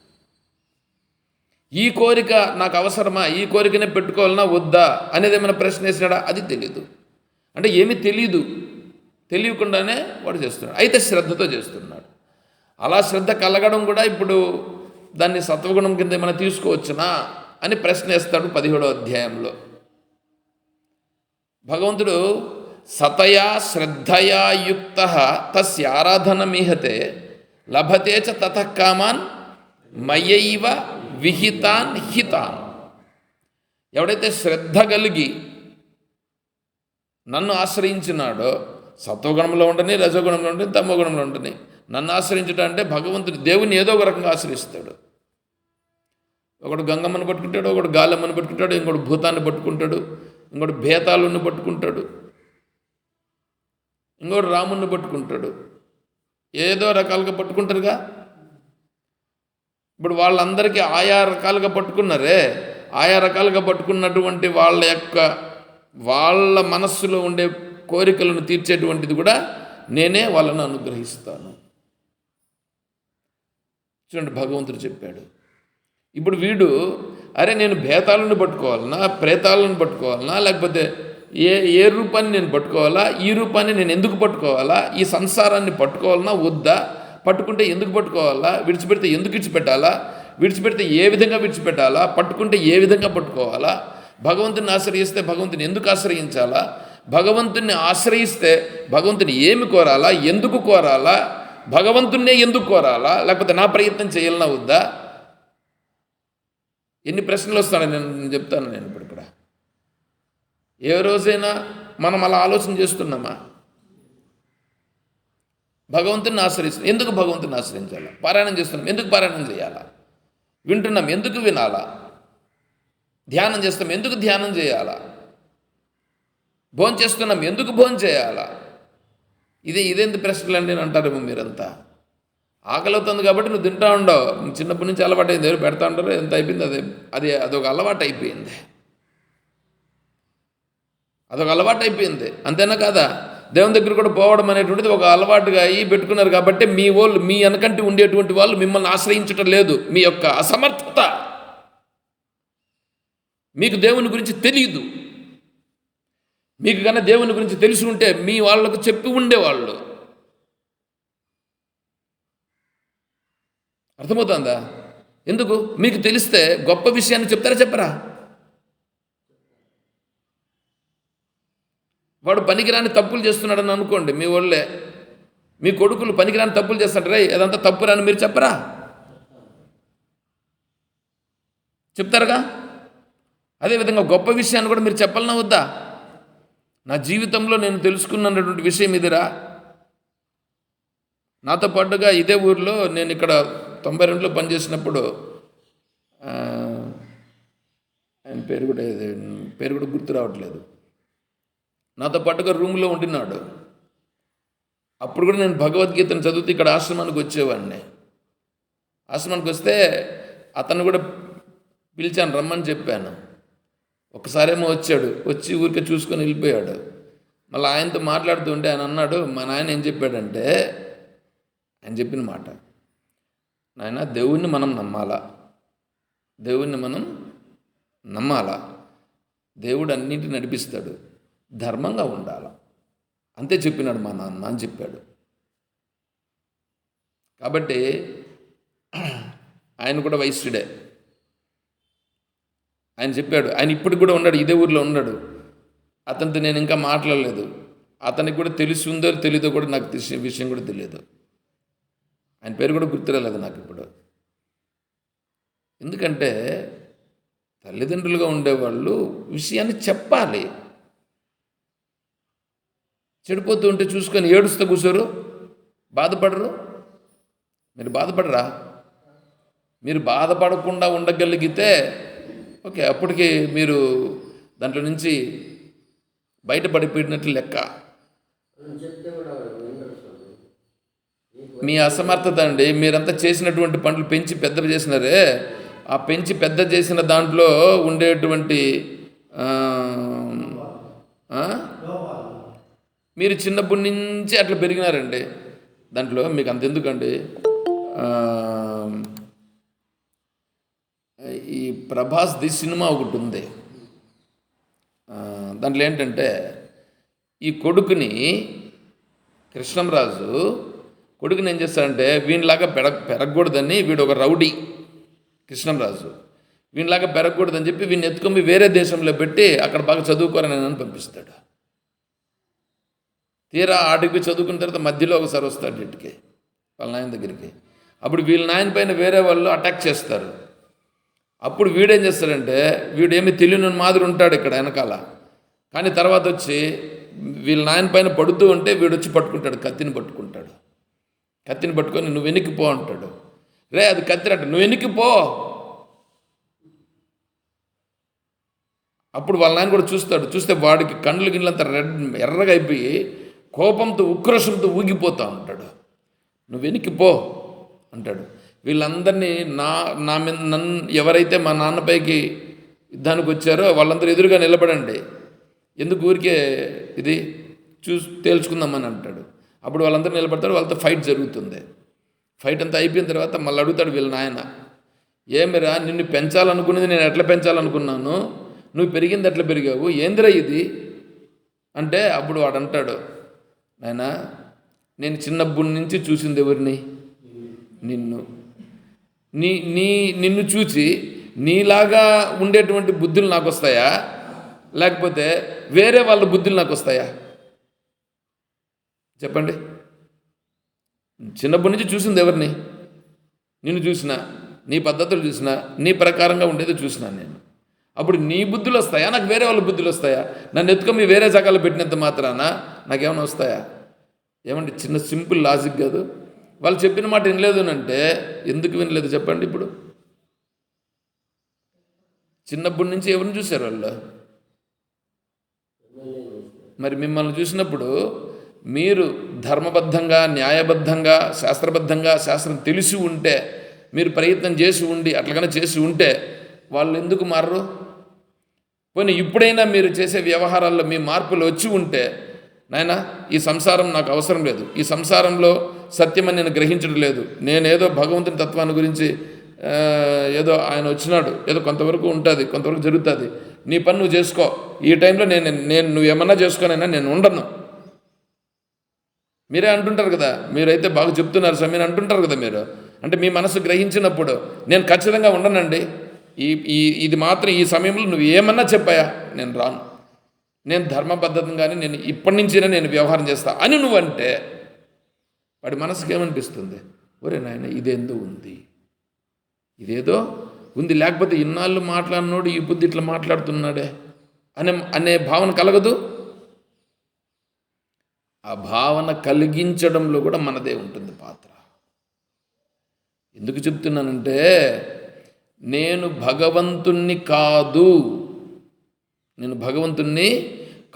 ఈ కోరిక నాకు అవసరమా, ఈ కోరికనే పెట్టుకోవాలన్నా వద్దా అనేది ఏమైనా ప్రశ్న వేసినాడా? అది తెలీదు. అంటే ఏమీ తెలియకుండానే వాడు చేస్తున్నాడు. అయితే శ్రద్ధతో చేస్తున్నాడు. అలా శ్రద్ధ కలగడం కూడా ఇప్పుడు దాన్ని సత్వగుణం కింద ఏమైనా తీసుకోవచ్చునా అని ప్రశ్న వేస్తాడు 17వ అధ్యాయంలో. భగవంతుడు సతయా శ్రద్ధయా యుక్త తస్య ఆరాధనమీహతే లభతే చ తతః కామాన్ మయైవ విహితాన్ హితాన్. ఎవడైతే శ్రద్ధ కలిగి నన్ను ఆశ్రయించినాడో, సత్వగుణంలో ఉండని, రజోగుణంలో ఉండని, తమోగుణంలో ఉండని, నన్ను ఆశ్రయించడం అంటే భగవంతుడు దేవుని ఏదో ఒక రకంగా ఆశ్రయిస్తాడు. ఒకడు గంగమ్మను పట్టుకుంటాడు, ఒకడు గాలమ్మను పట్టుకుంటాడు, ఇంకోటి భూతాన్ని పట్టుకుంటాడు, ఇంకోటి భేతాలను పట్టుకుంటాడు, ఇంకోటి రాముణ్ణి పట్టుకుంటాడు. ఏదో రకాలుగా పట్టుకుంటారుగా. ఇప్పుడు వాళ్ళందరికీ ఆయా రకాలుగా పట్టుకున్నారే, ఆయా రకాలుగా పట్టుకున్నటువంటి వాళ్ళ మనస్సులో ఉండే కోరికలను తీర్చేటువంటిది కూడా నేనే వాళ్ళను అనుగ్రహిస్తాను. చూడండి, భగవంతుడు చెప్పాడు. ఇప్పుడు వీడు అరే నేను భేతాలను పట్టుకోవాలన్నా, ప్రేతాలను పట్టుకోవాలన్నా, లేకపోతే ఏ రూపాన్ని నేను పట్టుకోవాలా, ఈ రూపాన్ని నేను ఎందుకు పట్టుకోవాలా, ఈ సంసారాన్ని పట్టుకోవాలన్నా వద్దా, పట్టుకుంటే ఎందుకు పట్టుకోవాలా, విడిచిపెడితే ఎందుకు విడిచిపెట్టాలా, విడిచిపెడితే ఏ విధంగా విడిచిపెట్టాలా, పట్టుకుంటే ఏ విధంగా పట్టుకోవాలా, భగవంతుని ఆశ్రయిస్తే భగవంతుని ఎందుకు ఆశ్రయించాలా, భగవంతుని ఆశ్రయిస్తే భగవంతుని ఏమి కోరాలా, ఎందుకు కోరాలా, భగవంతున్నే ఎందుకు కోరాలా, లేకపోతే నా ప్రయత్నం చేయాలన్నా వద్దా, ఎన్ని ప్రశ్నలు వస్తానని నేను చెప్తాను. నేను ఇప్పుడు ఇక్కడ ఏ రోజైనా మనం అలా ఆలోచన చేస్తున్నామా? భగవంతుని ఆశ్రయిస్తున్నాం, ఎందుకు భగవంతుని ఆశ్రయించాలా, పారాయణం చేస్తున్నాం, ఎందుకు పారాయణం చేయాలా, వింటున్నాం, ఎందుకు వినాలా, ధ్యానం చేస్తాం, ఎందుకు ధ్యానం చేయాలా, భోజనం చేస్తున్నాం, ఎందుకు భోజనం చేయాలా, ఇదేంటి ప్రశ్నలు అండి అని అంటారేమో మీరంతా. ఆకలి అవుతుంది కాబట్టి నువ్వు తింటా ఉండవు, చిన్నప్పటి నుంచి అలవాటు అయింది, ఎవరు పెడతా ఉంటారు, ఎంత అయిపోయింది, అదొక అలవాటు అయిపోయింది, అదొక అలవాటు అయిపోయింది, అంతేనా కాదా? దేవుని దగ్గర కూడా పోవడం అనేటువంటిది ఒక అలవాటుగా అయ్యి పెట్టుకున్నారు కాబట్టి మీ వాళ్ళు, మీ వెనకంటి ఉండేటువంటి వాళ్ళు మిమ్మల్ని ఆశ్రయించటం లేదు. మీ యొక్క అసమర్థత, మీకు దేవుని గురించి తెలియదు. మీకు కన్నా దేవుని గురించి తెలిసి ఉంటే మీ వాళ్ళకు చెప్పి ఉండేవాళ్ళు. అర్థమవుతుందా? ఎందుకు? మీకు తెలిస్తే గొప్ప విషయాన్ని చెప్తారా చెప్పరా? వాడు పనికిరాని తప్పులు చేస్తున్నాడని అనుకోండి, మీ వాళ్ళే, మీ కొడుకులు పనికిరాని తప్పులు చేస్తాడు, అదంతా తప్పురాని మీరు చెప్పరా? చెప్తారుగా. అదేవిధంగా గొప్ప విషయాన్ని కూడా మీరు చెప్పాలన్నా వద్దా? నా జీవితంలో నేను తెలుసుకున్నటువంటి విషయం ఇదిరా. నాతో పాటుగా ఇదే ఊరిలో నేను ఇక్కడ 92లో పనిచేసినప్పుడు ఆయన పేరు కూడా గుర్తు రావట్లేదు, నాతో పాటుగా రూమ్లో ఉండినాడు. అప్పుడు కూడా నేను భగవద్గీతను చదువుతూ ఇక్కడ ఆశ్రమానికి వచ్చేవాడిని. ఆశ్రమానికి వస్తే అతను కూడా పిలిచాను, రమ్మని చెప్పాను. ఒకసారేమో వచ్చాడు, వచ్చి ఊరికే చూసుకొని వెళ్ళిపోయాడు. మళ్ళీ ఆయనతో మాట్లాడుతుంటే ఆయన అన్నాడు, మా నాయన ఏం చెప్పాడంటే, ఆయన చెప్పిన మాట, నాయన దేవుణ్ణి మనం నమ్మాలా, దేవుణ్ణి మనం నమ్మాలా, దేవుడు అన్నింటిని నడిపిస్తాడు, ధర్మంగా ఉండాలి, అంతే చెప్పినాడు మా నాన్న అని చెప్పాడు. కాబట్టి ఆయన కూడా వైశ్యుడే. ఆయన చెప్పాడు, ఆయన ఇప్పటికి కూడా ఉన్నాడు, ఇదే ఊరిలో ఉన్నాడు. అతనితో నేను ఇంకా మాట్లాడలేదు, అతనికి కూడా తెలిసి ఉందో తెలీదో కూడా నాకు విషయం కూడా తెలియదు. ఆయన పేరు కూడా గుర్తురాలేదు నాకు ఇప్పుడు. ఎందుకంటే తల్లిదండ్రులుగా ఉండేవాళ్ళు విషయాన్ని చెప్పాలి. చెడిపోతూ ఉంటే చూసుకొని ఏడుస్తూ కూర్చోరు, బాధపడరు. మీరు బాధపడరా? మీరు బాధపడకుండా ఉండగలిగితే ఓకే, అప్పటికి మీరు దాంట్లో నుంచి బయటపడిపోయినట్లు లెక్క. మీ అసమర్థత అండి. మీరంతా చేసినటువంటి పనులు పెంచి పెద్ద చేసినారే, ఆ పెంచి పెద్ద చేసిన దాంట్లో ఉండేటువంటి మీరు చిన్నప్పటి నుంచి అట్లా పెరిగినారండి. దాంట్లో మీకు అంతెందుకండి, ఈ ప్రభాస్ది సినిమా ఒకటి ఉంది. దాంట్లో ఏంటంటే ఈ కొడుకుని, కృష్ణంరాజు కొడుకుని ఏం చేస్తాడంటే, వీనిలాగా పెరగకూడదని, వీడు ఒక రౌడీ కృష్ణంరాజు, వీనిలాగా పెరగకూడదని చెప్పి వీడిని ఎత్తుకొని వేరే దేశంలో పెట్టి అక్కడ బాగా చదువుకోరని నన్ను పంపిస్తాడు. తీరా ఆడికి చదువుకున్న తర్వాత మధ్యలో ఒకసారి వస్తాడు ఇంటికి వాళ్ళ నాయన దగ్గరికి. అప్పుడు వీళ్ళ నాయన పైన వేరే వాళ్ళు అటాక్ చేస్తారు. అప్పుడు వీడేం చేస్తాడంటే, వీడు ఏమి తెలియని మాదిరి ఉంటాడు ఇక్కడ వెనకాల, కానీ తర్వాత వచ్చి వీళ్ళ నాయన పైన పడుతూ ఉంటే వీడు వచ్చి పట్టుకుంటాడు, కత్తిని పట్టుకుంటాడు. కత్తిని పట్టుకొని నువ్వు వెనక్కిపో అంటాడు. రే అది కత్తి అంటే నువ్వు వెనక్కిపో. అప్పుడు వాళ్ళ నాయన కూడా చూస్తాడు. చూస్తే వాడికి కండ్లు గిన్నెలంతా ఎర్రగా అయిపోయి కోపంతో ఉక్రోషంతో ఊగిపోతూ ఉంటాడు. నువ్వు వెనక్కిపో అంటాడు. వీళ్ళందరినీ నన్ను ఎవరైతే మా నాన్నపైకి యుద్ధానికి వచ్చారో వాళ్ళందరూ ఎదురుగా నిలబడండి, ఎందుకు ఊరికే ఇది తేల్చుకుందామని అంటాడు. అప్పుడు వాళ్ళందరూ నిలబడతారు, వాళ్ళతో ఫైట్ జరుగుతుంది. ఫైట్ అంతా అయిపోయిన తర్వాత మళ్ళీ అడుగుతాడు వీళ్ళ నాయన, ఏమిరా నిన్ను పెంచాలనుకునేది నేను ఎట్లా పెంచాలనుకున్నాను, నువ్వు పెరిగింది ఎట్లా పెరిగావు, ఏందిరా ఇది అంటే, అప్పుడు వాడు అంటాడు, నాయనా నేను చిన్నప్పటి నుంచి చూసింది ఎవరిని, నిన్ను నిన్ను చూచి నీలాగా ఉండేటువంటి బుద్ధులు నాకు వస్తాయా, లేకపోతే వేరే వాళ్ళ బుద్ధులు నాకు వస్తాయా? చెప్పండి. చిన్నప్పటి నుంచి చూసింది ఎవరిని? నిన్ను చూసినా, నీ పద్ధతులు చూసినా, నీ ప్రకారంగా ఉండేది చూసినా నేను. అప్పుడు నీ బుద్ధులు వస్తాయా, నాకు వేరే వాళ్ళ బుద్ధులు వస్తాయా? నన్ను ఎత్తుకొని వేరే జగాలు పెట్టినంత మాత్రాన నాకేమైనా వస్తాయా? ఏమంటే చిన్న సింపుల్ లాజిక్ కాదు. వాళ్ళు చెప్పిన మాట వినలేదు అంటే ఎందుకు వినలేదు చెప్పండి. ఇప్పుడు చిన్నప్పటి నుంచి ఎవరిని చూశారు వాళ్ళు? మరి మిమ్మల్ని చూసినప్పుడు మీరు ధర్మబద్ధంగా, న్యాయబద్ధంగా, శాస్త్రబద్ధంగా, శాస్త్రం తెలిసి ఉంటే, మీరు ప్రయత్నం చేసి ఉండి అట్లాగనే చేసి ఉంటే వాళ్ళు ఎందుకు మారరు? పోనీ ఇప్పుడైనా మీరు చేసే వ్యవహారాల్లో మీ మార్పులు వచ్చి ఉంటే, నాయనా ఈ సంసారం నాకు అవసరం లేదు, ఈ సంసారంలో సత్యమని నేను గ్రహించడం లేదు, నేనేదో భగవంతుని తత్వాన్ని గురించి ఏదో ఆయన వచ్చినాడు, ఏదో కొంతవరకు ఉంటుంది, కొంతవరకు జరుగుతుంది, నీ పని నువ్వు చేసుకో, ఈ టైంలో నేను నువ్వేమన్నా చేసుకోనైనా నేను ఉండను. మీరే అంటుంటారు కదా, మీరైతే బాగా చెప్తున్నారు సార్, మీరు అంటుంటారు కదా మీరు. అంటే మీ మనసు గ్రహించినప్పుడు నేను ఖచ్చితంగా ఉండనండి, ఇది మాత్రం ఈ సమయంలో నువ్వు ఏమన్నా చెప్పాయా నేను రాను, నేను ధర్మబద్ధంగానే నేను ఇప్పటి నుంచైనా నేను వ్యవహారం చేస్తా అని నువ్వంటే వాడి మనసుకి ఏమనిపిస్తుంది? ఒరే నాయన ఇదేందో ఉంది, ఇదేదో ఉంది, లేకపోతే ఇన్నాళ్ళు మాట్లాడినోడు ఈ బుద్ధి ఇట్లా మాట్లాడుతున్నాడే అనే భావన కలగదు. ఆ భావన కలిగించడంలో కూడా మనదే ఉంటుంది పాత్ర. ఎందుకు చెప్తున్నానంటే, నేను భగవంతుణ్ణి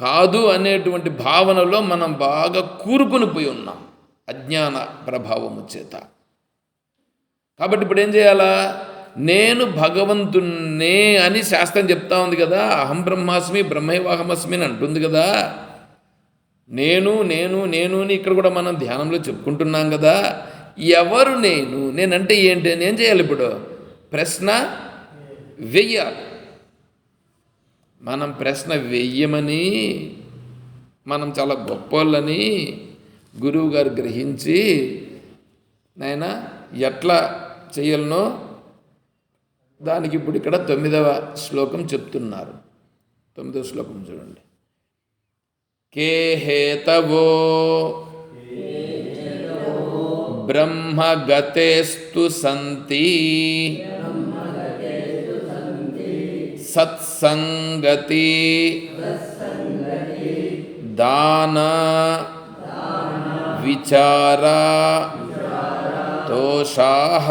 కాదు అనేటువంటి భావనలో మనం బాగా కూరుకుని పోయి ఉన్నాం అజ్ఞాన ప్రభావము చేత. కాబట్టి ఇప్పుడు ఏం చేయాలా? నేను భగవంతుణ్ణే అని శాస్త్రం చెప్తా ఉంది కదా, అహం బ్రహ్మాస్మి బ్రహ్మైవాహమస్మి అని అంటుంది కదా. నేను ఇక్కడ కూడా మనం ధ్యానంలో చెప్పుకుంటున్నాం కదా. ఎవరు నేనంటే ఏంటి? నేను చేయాలి ఇప్పుడు ప్రశ్న వెయ్యాలి. మనం ప్రశ్న వెయ్యమని, మనం చాలా గొప్పోళ్ళని గురువు గారు గ్రహించి నాయనా ఎట్లా చేయాలనో దానికి ఇప్పుడు ఇక్కడ 9వ శ్లోకం చెప్తున్నారు. 9వ శ్లోకం చూడండి. కే హేతవో బ్రహ్మగతేస్తు సంతి సత్సంగతి దాన విచార తోషాః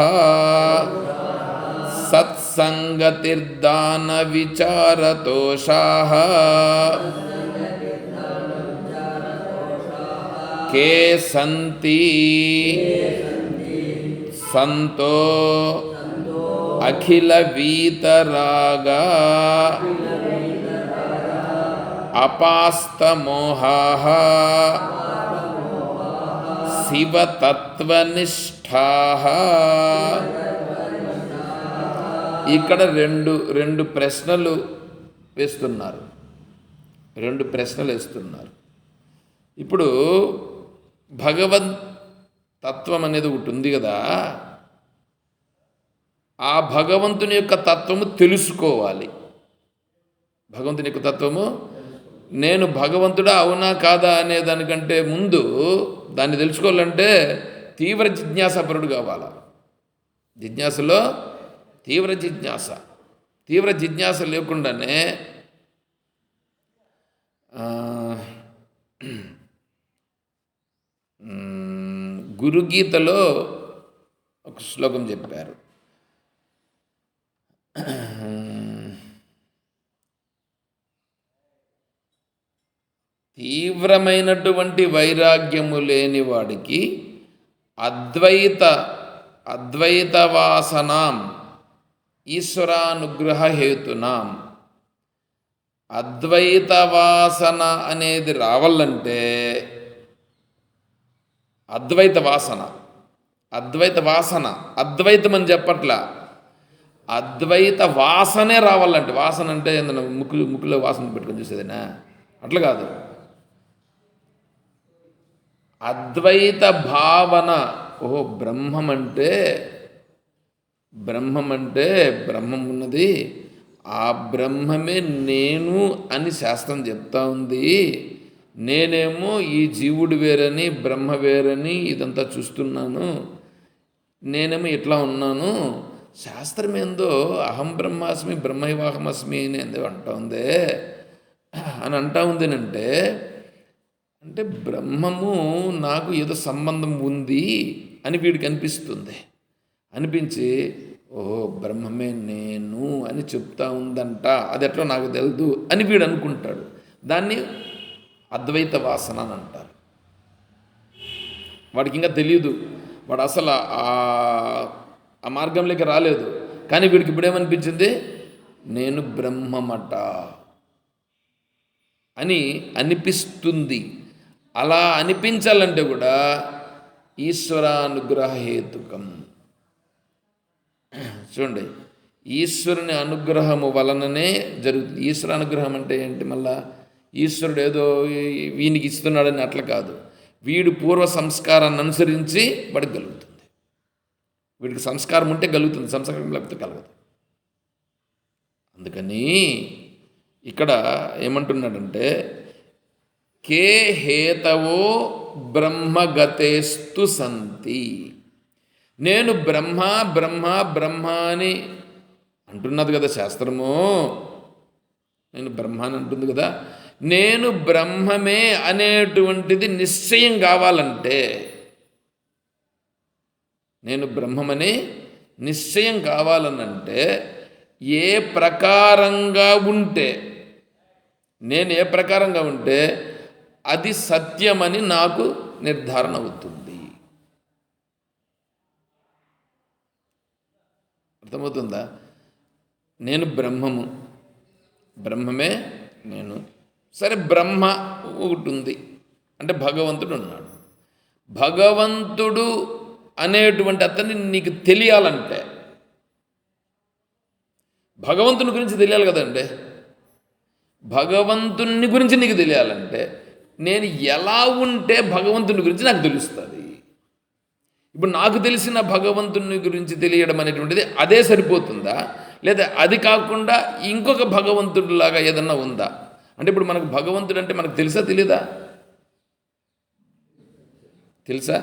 సత్సంగతిర్దాన విచార తోషాః కే సంతి సంతో అఖిల వీతరాగా అపాస్తమోహాః శివతత్వనిష్ఠాః. ఇక్కడ రెండు ప్రశ్నలు వేస్తున్నారు. ఇప్పుడు భగవద్ తత్వం అనేది ఒకటి ఉంది కదా, ఆ భగవంతుని యొక్క తత్వము తెలుసుకోవాలి. భగవంతుని యొక్క తత్వము, నేను భగవంతుడా అవునా కాదా అనే దానికంటే ముందు దాన్ని తెలుసుకోవాలంటే తీవ్ర జిజ్ఞాసపరుడు కావాలా. జిజ్ఞాసలో తీవ్ర జిజ్ఞాస లేకుండానే గురుగీతలో ఒక శ్లోకం చెప్పారు. తీవ్రమైనటువంటి వైరాగ్యము లేని వాడికి అద్వైత వాసనాం ఈశ్వరానుగ్రహ హేతునాం. అద్వైత వాసన అనేది రావాలంటే అద్వైత వాసన అద్వైతం అని చెప్పట్లా, అద్వైత వాసనే రావాలంటే. వాసన అంటే ఏదైనా ముక్కులో వాసన పెట్టుకొని చూసేదేనా? అట్లా కాదు. అద్వైత భావన ఓహో బ్రహ్మం అంటే బ్రహ్మం ఉన్నది, ఆ బ్రహ్మమే నేను అని శాస్త్రం చెప్తా ఉంది. నేనేమో ఈ జీవుడు వేరని బ్రహ్మ వేరని ఇదంతా చూస్తున్నాను, నేనేమో ఇట్లా ఉన్నాను. శాస్త్రం ఏందో అహం బ్రహ్మాస్మి బ్రహ్మైవాహమస్మి అని ఏందో అంటా ఉందే అని అంటా ఉంది. అంటే బ్రహ్మము నాకు ఏదో సంబంధం ఉంది అని వీడికి అనిపించి ఓహో బ్రహ్మమే నేను అని చెప్తా ఉందంట, అది ఎట్లా నాకు తెలియదు అని వీడు అనుకుంటాడు. దాన్ని అద్వైత వాసన అని అంటారు. వాడికి ఇంకా తెలియదు, వాడు అసలు ఆ మార్గంలోకి రాలేదు. కానీ వీడికి ఇప్పుడేమనిపించింది, నేను బ్రహ్మమట అని అనిపిస్తుంది. అలా అనిపించాలంటే కూడా ఈశ్వరానుగ్రహ హేతుకం. చూడండి, ఈశ్వరుని అనుగ్రహము వలననే జరుగుతుంది. ఈశ్వర అనుగ్రహం అంటే ఏంటి? మళ్ళా ఈశ్వరుడు ఏదో వీనికి ఇస్తున్నాడని అట్లా కాదు, వీడు పూర్వ సంస్కారాన్ని అనుసరించి వాడికి కలుగుతుంది. వీడికి సంస్కారం ఉంటే కలుగుతుంది, సంస్కారం లేకపోతే కలగదు. అందుకని ఇక్కడ ఏమంటున్నాడంటే, కే హేతవో బ్రహ్మగతేస్తు సంతి. నేను బ్రహ్మ అని అంటున్నది కదా శాస్త్రము, నేను బ్రహ్మ అని అంటుంది కదా. నేను బ్రహ్మమే అనేటువంటిది నిశ్చయం కావాలంటే, నేను బ్రహ్మమని నిశ్చయం కావాలనంటే ఏ ప్రకారంగా ఉంటే, నేను ఏ ప్రకారంగా ఉంటే అది సత్యమని నాకు నిర్ధారణ అవుతుంది. అర్థమవుతుందా? నేను బ్రహ్మమే నేను. సరే, బ్రహ్మ ఒకటి ఉంది అంటే భగవంతుడు ఉన్నాడు. భగవంతుడు అనేటువంటి అతన్ని నీకు తెలియాలంటే, భగవంతుని గురించి తెలియాలి కదండి. భగవంతుని గురించి నీకు తెలియాలంటే నేను ఎలా ఉంటే భగవంతుని గురించి నాకు తెలుస్తుంది. ఇప్పుడు నాకు తెలిసిన భగవంతుని గురించి తెలియడం అనేటువంటిది అదే సరిపోతుందా, లేదా అది కాకుండా ఇంకొక భగవంతుడిలాగా ఏదన్నా ఉందా? అంటే ఇప్పుడు మనకు భగవంతుడు అంటే మనకు తెలుసా తెలీదా? తెలుసా?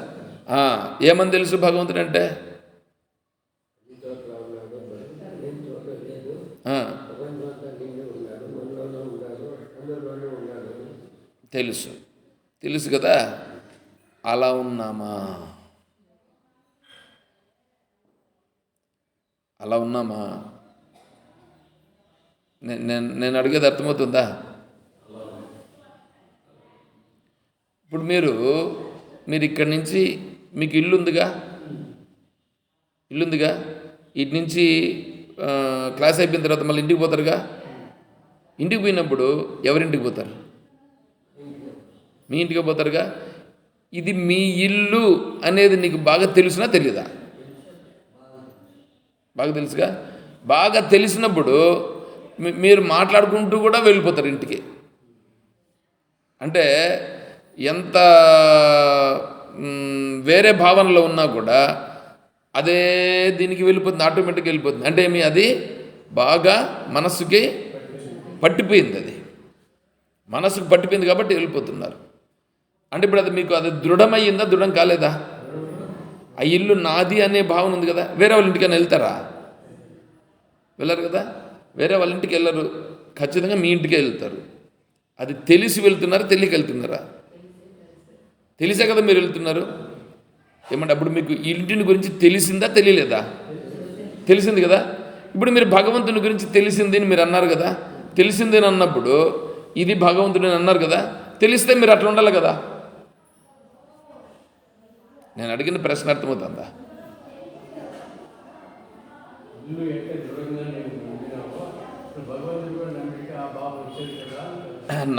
ఏమని తెలుసు భగవంతుడు అంటే? తెలుసు కదా. అలా ఉన్నామా? నేను అడిగేది అర్థమవుతుందా? ఇప్పుడు మీరు ఇక్కడి నుంచి మీకు ఇల్లుందిగా, ఇటు నుంచి క్లాస్ అయిపోయిన తర్వాత మళ్ళీ ఇంటికి పోతారుగా. ఇంటికి పోయినప్పుడు ఎవరింటికి పోతారు? మీ ఇంటికి పోతారుగా. ఇది మీ ఇల్లు అనేది నీకు బాగా తెలుసునా తెలీదా? బాగా తెలుసుగా. బాగా తెలిసినప్పుడు మీరు మాట్లాడుకుంటూ కూడా వెళ్ళిపోతారు ఇంటికి. అంటే ఎంత వేరే భావనలో ఉన్నా కూడా అదే దీనికి వెళ్ళిపోతుంది, ఆటోమేటిక్గా వెళ్ళిపోతుంది. అంటే అది బాగా మనసుకి పట్టిపోయింది. అది మనసుకు పట్టిపోయింది కాబట్టి వెళ్ళిపోతున్నారు. అంటే ఇప్పుడు అది మీకు అది దృఢమయ్యిందా, దృఢం కాలేదా? ఆ ఇల్లు నాది అనే భావన ఉంది కదా. వేరే వాళ్ళ ఇంటికైనా వెళ్తారా? వెళ్ళరు కదా. వేరే వాళ్ళ ఇంటికి వెళ్ళరు, ఖచ్చితంగా మీ ఇంటికే వెళ్తారు. అది తెలిసి వెళ్తున్నారా, తెలియక వెళ్తున్నారా? తెలిసే కదా మీరు వెళ్తున్నారు. ఏమంటే అప్పుడు మీకు ఇంటిని గురించి తెలిసిందా తెలియలేదా? తెలిసింది కదా. ఇప్పుడు మీరు భగవంతుని గురించి తెలిసింది అని మీరు అన్నారు కదా. తెలిసింది అని అన్నప్పుడు ఇది భగవంతుడు అని అన్నారు కదా. తెలిస్తే మీరు అట్లా ఉండాలి కదా. నేను అడిగిన ప్రశ్న అర్థమవుతుందా?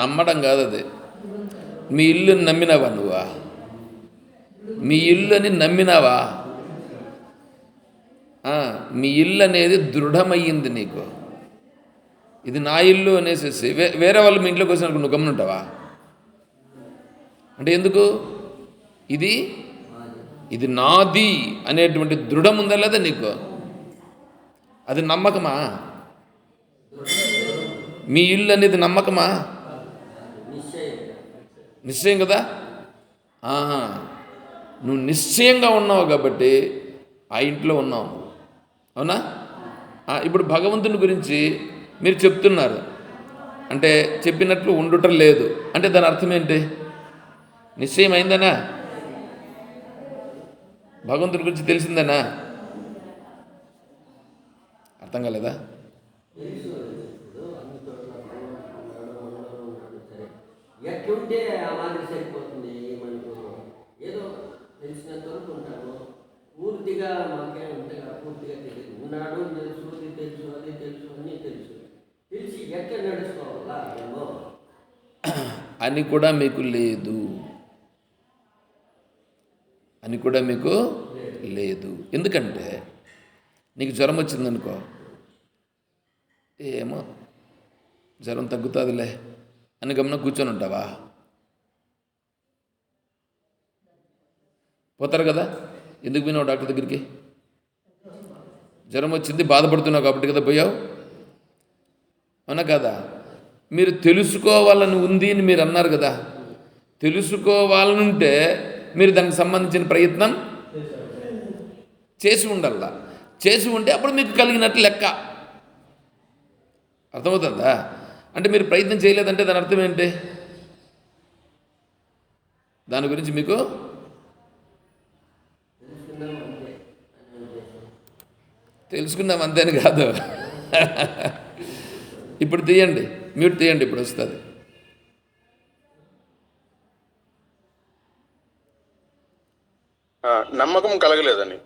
నమ్మడం కాదు అది. మీ ఇల్లుని నమ్మినావా నువ్వా? మీ ఇల్లు అని నమ్మినావా? మీ ఇల్లు అనేది దృఢమయ్యింది నీకు. ఇది నా ఇల్లు అనేసి వేరే వాళ్ళు మీ ఇంట్లోకి వచ్చినప్పుడు నువ్వు గమనుంటావా? అంటే ఎందుకు? ఇది ఇది నాది అనేటువంటి దృఢం ఉందా లేదా నీకు? అది నమ్మకమా? మీ ఇల్లు అనేది నమ్మకమా? నిశ్చయం కదా. నువ్వు నిశ్చయంగా ఉన్నావు కాబట్టి ఆ ఇంట్లో ఉన్నావు, అవునా? ఇప్పుడు భగవంతుని గురించి మీరు చెప్తున్నారు అంటే చెప్పినట్లు ఉండుట లేదు అంటే దాని అర్థం ఏంటి? నిశ్చయం అయిందనా? భగవంతుని గురించి తెలిసిందనా? అర్థం కాలేదా? ఎట్లుంటే ఆ మాదిరి సరిపోతుంది. మనకు ఏదో తెలిసినంత వరకు ఉంటాము. పూర్తిగా మాకే ఉంటగా పూర్తిగా తెలియదు. ఉన్నాడు తెలుసు, అది తెలుసు, అది తెలుసు, అన్నీ తెలుసు. తెలిసి ఎట్లా నడుచుకోవాలా ఏమో అని కూడా మీకు లేదు, అని కూడా మీకు లేదు. ఎందుకంటే నీకు జ్వరం వచ్చిందనుకో, ఏమో జ్వరం తగ్గుతుందిలే అని గమనం కూర్చొని ఉంటావా? పోతారు కదా. ఎందుకు పోయినావు డాక్టర్ దగ్గరికి? జ్వరం వచ్చింది, బాధపడుతున్నావు కాబట్టి కదా పోయావు, అవునా కదా? మీరు తెలుసుకోవాలని ఉంది అని మీరు అన్నారు కదా. తెలుసుకోవాలనుంటే మీరు దానికి సంబంధించిన ప్రయత్నం చేసి ఉండాల. చేసి ఉంటే అప్పుడు మీకు కలిగినట్లు లెక్క. అర్థమవుతుందా? అంటే మీరు ప్రయత్నం చేయలేదంటే దాని అర్థం ఏంటి? దాని గురించి మీకు తెలుసుకుందాం అంతేని కాదు. ఇప్పుడు తీయండి, మ్యూట్ తీయండి, ఇప్పుడు వస్తుంది. నమ్మకం కలగలేదని.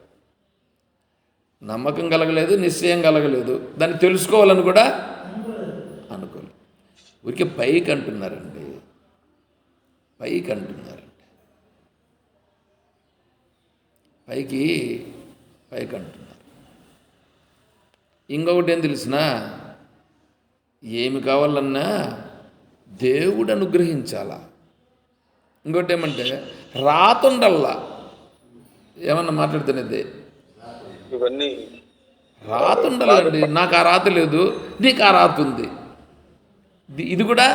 నమ్మకం కలగలేదు, నిశ్చయం కలగలేదు, దాన్ని తెలుసుకోవాలని కూడా అనుకోలేదు. ఊరికే పైకి అంటున్నారండి, పైకి అంటున్నారండి, పైకి పైకి అంటున్నారు. ఇంకొకటి ఏం తెలిసినా, ఏమి కావాలన్నా దేవుడు అనుగ్రహించాలా. ఇంకోటి ఏమంటే రాతుండల్లా. ఏమన్నా మాట్లాడుతున్నది ఇవన్నీ రాత ఉండాలండి. నాకు ఆ రాత లేదు, నీకు ఆ రాత ఉంది. ఇది కూడా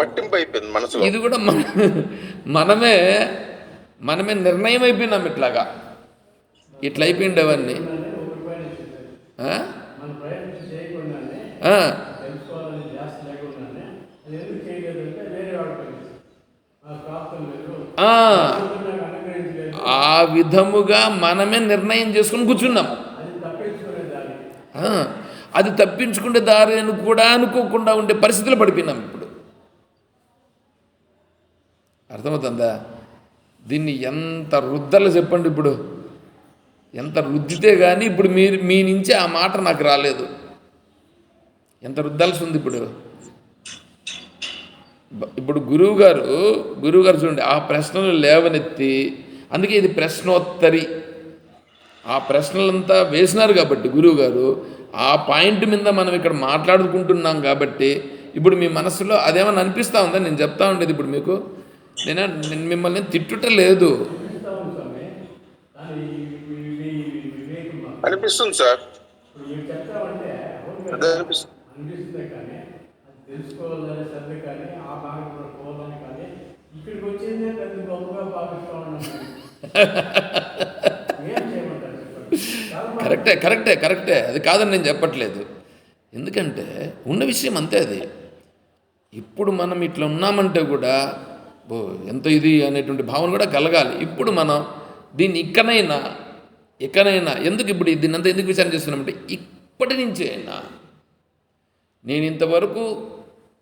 పట్టింపు అయిపోయింది మనసులో. ఇది కూడా మనమే నిర్ణయం అయిపోయినాం. ఇట్లా అయిపోయింది అవన్నీ. ఆ విధముగా మనమే నిర్ణయం చేసుకుని కూర్చున్నాం. అది తప్పించుకునే దారి అని కూడా అనుకోకుండా ఉండే పరిస్థితులు పడిపోయినాం ఇప్పుడు. అర్థమవుతుందా? దీన్ని ఎంత రుద్దలో చెప్పండి. ఇప్పుడు ఎంత రుద్దితే కానీ ఇప్పుడు మీ నుంచి ఆ మాట నాకు రాలేదు. ఎంత రుద్దాల్సి ఉంది ఇప్పుడు. ఇప్పుడు గురువుగారు చూడండి, ఆ ప్రశ్నలు లేవనెత్తి, అందుకే ఇది ప్రశ్నోత్తరి. ఆ ప్రశ్నలంతా వేసినారు కాబట్టి గురువుగారు, ఆ పాయింట్ మీద మనం ఇక్కడ మాట్లాడుకుంటున్నాం కాబట్టి ఇప్పుడు మీ మనసులో అదేమన్నా అనిపిస్తూ ఉందా? నేను చెప్తా ఉండేది ఇప్పుడు మీకు, నేను మిమ్మల్ని తిట్టుట లేదు. అనిపిస్తుంది సార్, తెలుసుకోవాలని శ్రద్ధ కానీ ఆ మార్గంలో పోవాలని కానీ ఇక్కడికి వచ్చిందే పెద్ద గొప్పగా భావిస్తూ ఉన్నాను. ఏం చేయమంటారు? కరెక్టే. అది కాదని నేను చెప్పట్లేదు. ఎందుకంటే ఉన్న విషయం అంతే. అది ఇప్పుడు మనం ఇట్లా ఉన్నామంటే కూడా ఎంత ఇది అనేటువంటి భావన కూడా కలగాలి. ఇప్పుడు మనం దీన్ని ఇకనైనా ఎందుకు ఇప్పుడు దీన్ని అంతా ఎందుకు విచారణ చేస్తున్నామంటే, ఇప్పటి నుంచి అయినా నేను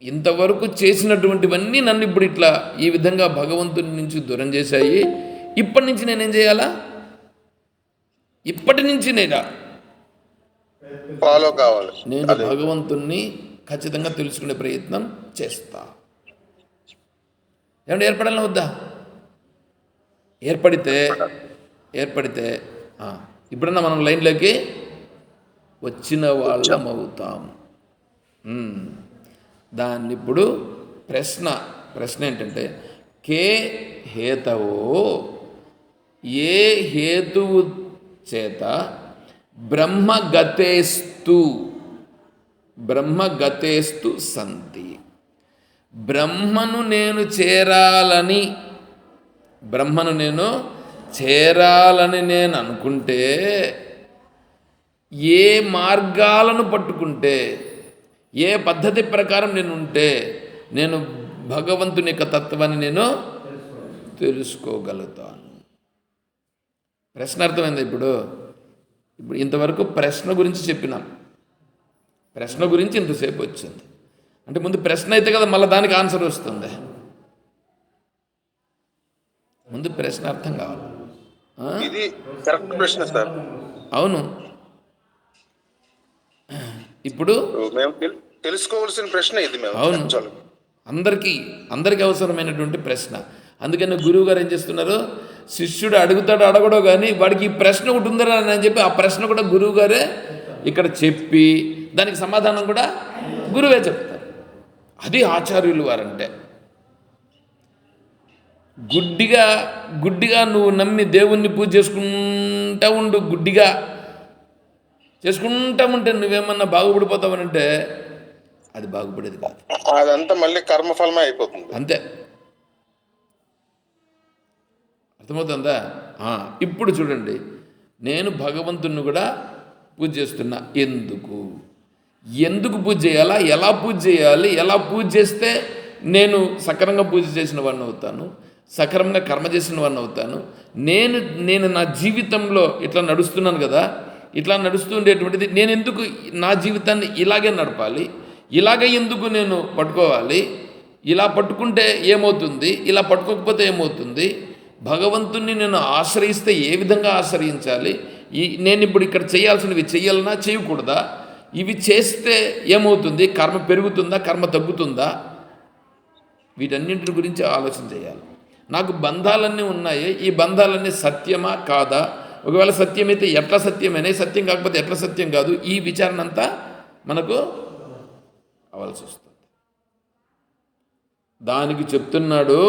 ఇంతవరకు చేసినటువంటివన్నీ నన్ను ఇప్పుడు ఇట్లా ఈ విధంగా భగవంతుని నుంచి దూరం చేశాయి. ఇప్పటి నుంచి నేనేం చేయాలా? ఇప్పటి నుంచి ఫాలో కావాలి. నేను భగవంతుణ్ణి ఖచ్చితంగా తెలుసుకునే ప్రయత్నం చేస్తా. ఏమంటే ఏర్పడాలని వద్దా? ఏర్పడితే ఇప్పుడన్నా మనం లైన్లోకి వచ్చిన వాళ్ళం అవుతాం. దాన్ని ఇప్పుడు ప్రశ్న ఏంటంటే, కే హేతవో ఏ హేతువు చేత బ్రహ్మగతేస్తు సంతి, బ్రహ్మను నేను చేరాలని నేను అనుకుంటే, ఏ మార్గాలను పట్టుకుంటే, ఏ పద్ధతి ప్రకారం నేను ఉంటే నేను భగవంతుని యొక్క తత్వాన్ని నేను తెలుసుకోగలుగుతాను. ప్రశ్న అర్థమైంది. ఇప్పుడు ఇంతవరకు ప్రశ్న గురించి చెప్పినాం. ప్రశ్న గురించి ఇంతసేపు వచ్చింది అంటే ముందు ప్రశ్న అయితే కదా మళ్ళీ దానికి ఆన్సర్ వస్తుంది. ముందు ప్రశ్న అర్థం కావాలి. ఇది కరెక్ట్ ప్రశ్న సార్. అవును. ఇప్పుడు మేము తెలుసుకోవాల్సిన ప్రశ్న ఇది. మేము అవును, అందరికీ అవసరమైనటువంటి ప్రశ్న. అందుకని గురువు గారు ఏం చేస్తున్నారు, శిష్యుడు అడగడో కానీ వాడికి ఈ ప్రశ్న ఒకటి ఉందరా అని చెప్పి ఆ ప్రశ్న కూడా గురువు గారే ఇక్కడ చెప్పి దానికి సమాధానం కూడా గురువే చెప్తారు. అది ఆచార్యులు వారంటే. గుడ్డిగా నువ్వు నమ్మి దేవుణ్ణి పూజ చేసుకుంటా ఉండు, గుడ్డిగా చేసుకుంటా ఉంటే నువ్వేమన్నా బాగుపడిపోతావనంటే అది బాగుపడేది కాదు. అదంతా మళ్ళీ కర్మఫలమే అయిపోతుంది. అంతే. అర్థమవుతుందా? ఇప్పుడు చూడండి, నేను భగవంతుణ్ణి కూడా పూజ చేస్తున్నా. ఎందుకు పూజ చేయాలా, ఎలా పూజ చేయాలి, ఎలా పూజ చేస్తే నేను సక్రమంగా పూజ చేసిన వాడిని అవుతాను, సక్రమంగా కర్మ చేసిన వాడిని అవుతాను. నేను నా జీవితంలో ఇట్లా నడుస్తున్నాను కదా, ఇట్లా నడుస్తూ ఉండేటువంటిది నేను ఎందుకు నా జీవితాన్ని ఇలాగే నడపాలి, ఇలాగే ఎందుకు నేను పట్టుకోవాలి, ఇలా పట్టుకుంటే ఏమవుతుంది, ఇలా పట్టుకోకపోతే ఏమవుతుంది, భగవంతుణ్ణి నేను ఆశ్రయిస్తే ఏ విధంగా ఆశ్రయించాలి, నేను ఇప్పుడు ఇక్కడ చేయాల్సినవి చేయాలన్నా చేయకూడదా, ఇవి చేస్తే ఏమవుతుంది, కర్మ పెరుగుతుందా కర్మ తగ్గుతుందా, వీటన్నింటి గురించి ఆలోచన చేయాలి. నాకు బంధాలన్నీ ఉన్నాయి, ఈ బంధాలన్నీ సత్యమా కాదా, ఒకవేళ సత్యమైతే ఎట్లా సత్యమైనా, సత్యం కాకపోతే ఎట్లా సత్యం కాదు, ఈ విచారణ అంతా మనకు అవ్వాల్సి వస్తుంది. దానికి చెప్తున్నాడు,